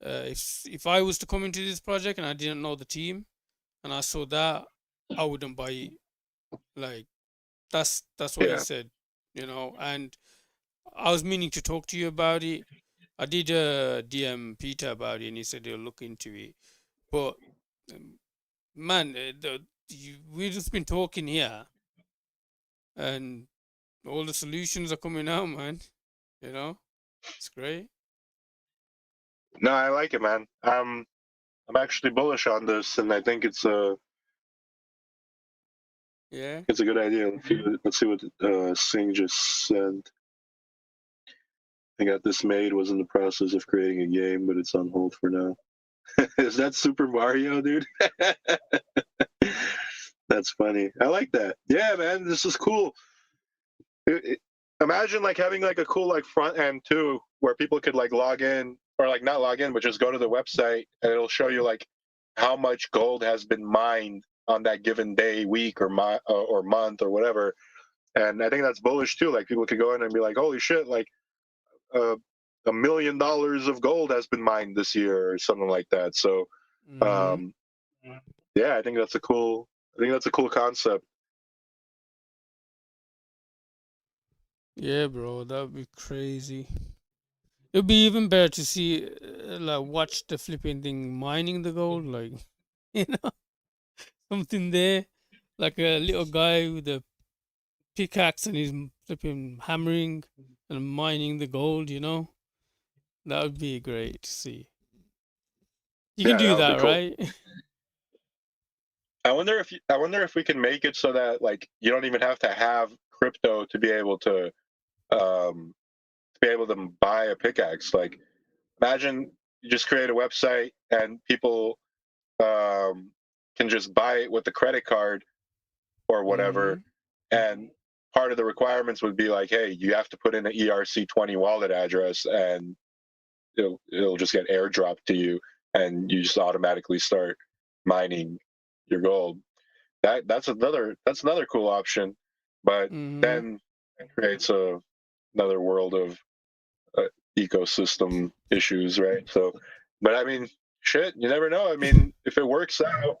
if I was to come into this project and I didn't know the team and I saw that, I wouldn't buy it. Like that's what he Yeah. said, And I was meaning to talk to you about it. I did DM Peter about it, and he said he'll look into it. But um, man, we've just been talking here, and all the solutions are coming out, man. It's great. No, I like it, man. I'm actually bullish on this, and I think Yeah. it's a good idea. Let's see what Singh just said. I got this made. Was in the process of creating a game, but it's on hold for now. Is that Super Mario, dude? That's funny. I like that. Yeah, man, this is cool. Imagine like having like a cool like front end too, where people could like log in or like not log in, but just go to the website and it'll show you like how much gold has been mined on that given day, week, or month or whatever. And I think that's bullish too. Like people could go in and be like, "Holy shit! Like uh, $1 million of gold has been mined this year," or something like that. So Mm-hmm. um, yeah, I think that's a cool. I think that's a cool concept. Yeah, bro, that would be crazy. It'd be even better to see, like, watch the flipping thing mining the gold, like, you know, something there, like a little guy with a pickaxe and he's flipping hammering and mining the gold. That would be great to see. You can Yeah, do that would that, be cool. right? I wonder if we can make it so that like you don't even have to have crypto um, to be able to buy a pickaxe. Like imagine you just create a website and people can just buy it with a credit card or Mm-hmm. whatever, and part of the requirements would be like, hey, you have to put in an ERC20 wallet address, and it'll just get airdropped to you, and you just automatically start mining your gold. That's another cool option, but Mm-hmm. then it creates another world of uh, ecosystem issues, right? So, but I mean, shit, you never know. I mean, if it works out,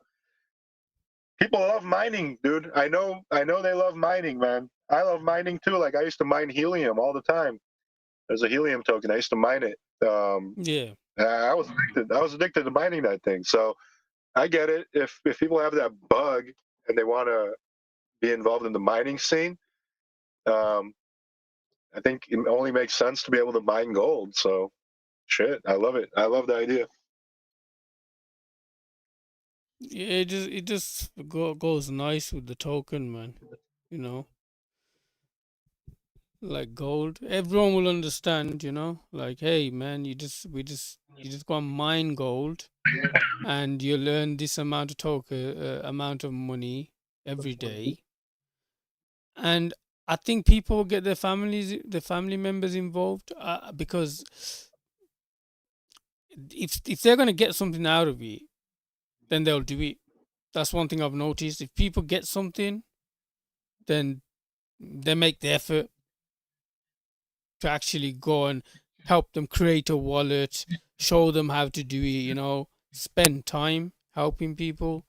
people love mining, dude. I know they love mining, man. I love mining too. Like I used to mine helium all the time. There's a helium token. I used to mine it. Yeah. I was addicted. I was addicted to mining that thing. So I get it. If people have that bug and they want to be involved in the mining scene, um, I think it only makes sense to be able to mine gold. So shit, I love it. I love the idea. Yeah, it just goes nice with the token, man. You know, like gold. Everyone will understand. Like, hey, man, you just go and mine gold, and you'll earn this amount of amount of money every day. And I think people get their family members involved, because if they're gonna get something out of it, then they'll do it. That's one thing I've noticed. If people get something, then they make the effort to actually go and help them create a wallet, show them how to do it, you know, spend time helping people.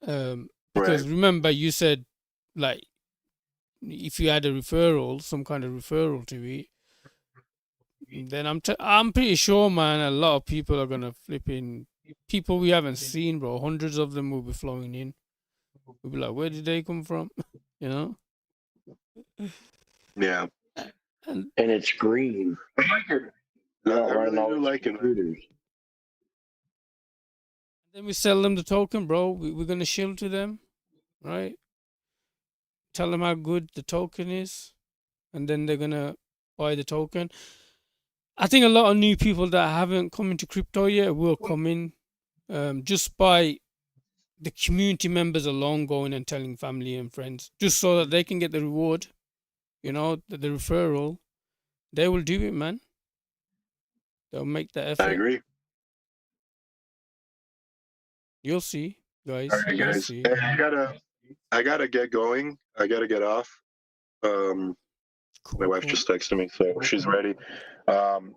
Right. Because remember, you said, like, if you had a referral, some kind of referral to it, then I'm pretty sure, man, a lot of people are gonna flip in. People we haven't seen, bro. Hundreds of them will be flowing in. We'll be like, where did they come from? You know? Yeah. And And it's green. I like it. Yeah, I running really all do these like it. computers. then we sell them the token, bro. We're gonna shill to them, right? Tell them how good the token is, and then they're gonna buy the token. I think a lot of new people that haven't come into crypto yet will come in, just by the community members alone going and telling family and friends, just so that they can get the reward, you know, the referral. They will do it, man. They'll make the I effort. agree. You'll see, All guys. right, You'll guys. see. Hey, I gotta get going. I gotta get off. Um, my Cool, wife cool. just texted me, so she's ready. Um,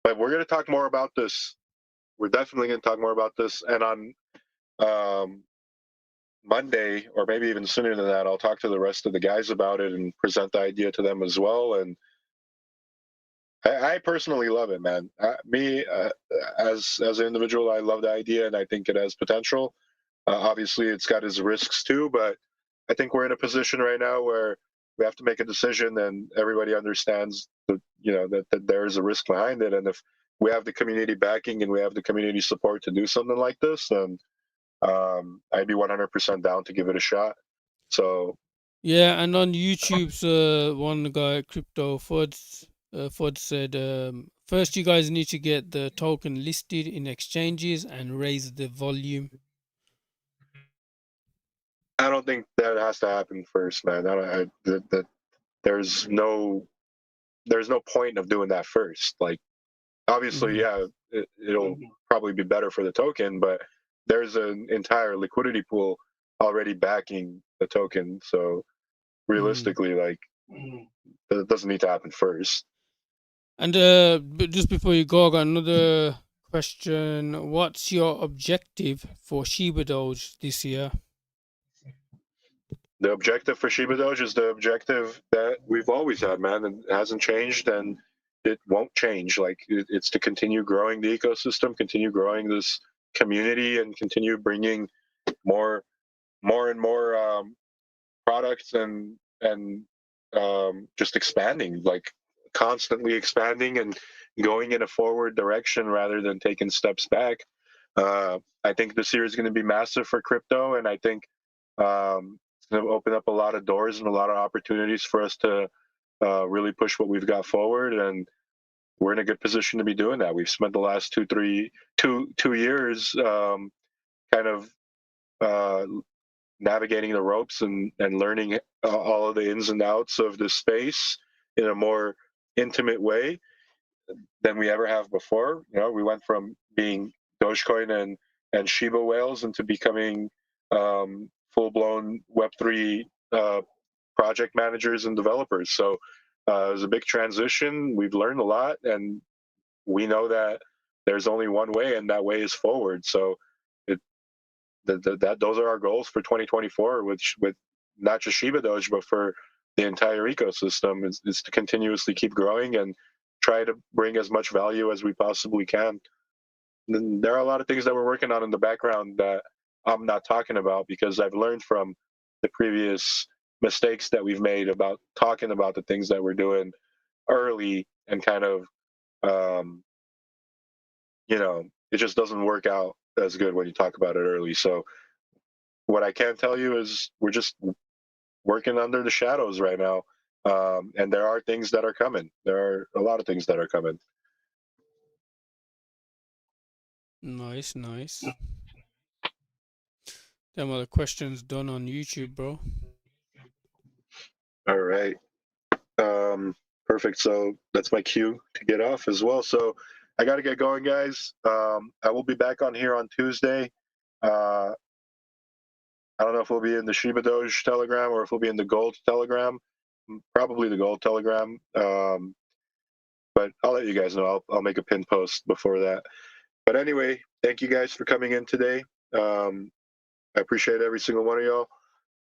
but we're gonna talk more about this. We're definitely gonna talk more about this, and on um, Monday, or maybe even sooner than that, I'll talk to the rest of the guys about it and present the idea to them as well. And I personally love it, man. As an individual, I love the idea, and I think it has potential. Obviously, it's got its risks too, but I think we're in a position right now where we have to make a decision, and everybody understands that there's a risk behind it. And if we have the community backing and we have the community support to do something like this, then I'd be 100% down to give it a shot. So Yeah, and on YouTube's one guy, Crypto Fud said, first you guys need to get the token listed in exchanges and raise the volume. I don't think that has to happen first, man. That there's no point of doing that first. Like, obviously, Mm-hmm. yeah, it'll probably be better for the token, but there's an entire liquidity pool already backing the token. So Mm-hmm. realistically, like, it doesn't need to happen first. And but just before you go, I got another question. What's your objective for ShibaDoge this year? The objective for ShibaDoge is the objective that we've always had, man, and it hasn't changed, and it won't change. Like, it's to continue growing the ecosystem, continue growing this community, and continue bringing more and more products and just expanding, like constantly expanding and going in a forward direction rather than taking steps back. I think this year is going to be massive for crypto, and I think it's going to open up a lot of doors and a lot of opportunities for us to really push what we've got forward. And we're in a good position to be doing that. We've spent the last 2 years kind of uh, navigating the ropes and learning all of the ins and outs of the space in a more intimate way than we ever have before. You know, we went from being Dogecoin and Shiba whales into becoming full blown Web3 project managers and developers. So it was a big transition. We've learned a lot, and we know that there's only one way, and that way is forward. So it that those are our goals for 2024, with not just ShibaDoge, but for the entire ecosystem, is to continuously keep growing and try to bring as much value as we possibly can. And there are a lot of things that we're working on in the background that I'm not talking about, because I've learned from the previous mistakes that we've made about talking about the things that we're doing early, and kind of um, it just doesn't work out as good when you talk about it early. So what I can tell you is we're just working under the shadows right now, and there are things that are coming. There are a lot of things that are coming. Nice, nice. Them are the questions done on YouTube, bro. All right. Perfect. So that's my cue to get off as well. So I got to get going, guys. I will be back on here on Tuesday. Uh, I don't know if we'll be in the ShibaDoge Telegram or if we'll be in the Gold Telegram. Probably the Gold Telegram. But I'll let you guys know. I'll make a pin post before that. But anyway, thank you guys for coming in today. I appreciate every single one of y'all.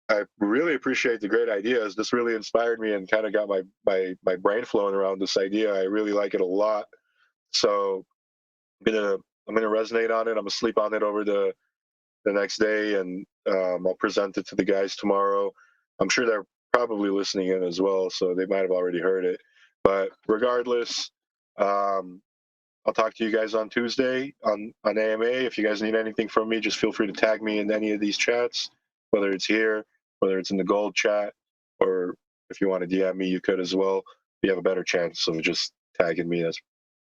I really appreciate the great ideas. This really inspired me and kind of got my brain flowing around this idea. I really like it a lot. So I'm gonna resonate on it. I'm gonna sleep on it over the next day, and I'll present it to the guys tomorrow. I'm sure they're probably listening in as well, so they might have already heard it. But regardless, I'll talk to you guys on Tuesday on AMA. If you guys need anything from me, just feel free to tag me in any of these chats, whether it's here, whether it's in the gold chat, or if you want to DM me, you could as well. You have a better chance of just tagging me. That's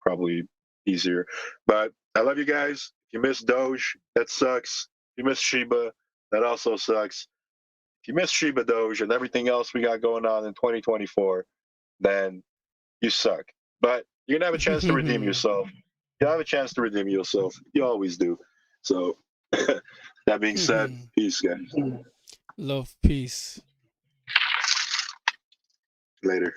probably easier. But I love you guys. If you miss Doge, that sucks. If you miss Shiba, that also sucks. If you miss SHIBDOGE and everything else we got going on in 2024, then you suck. But you're gonna have a chance to redeem yourself. You'll have a chance to redeem yourself. You always do. So that being said, peace, guys. Love, peace. Later.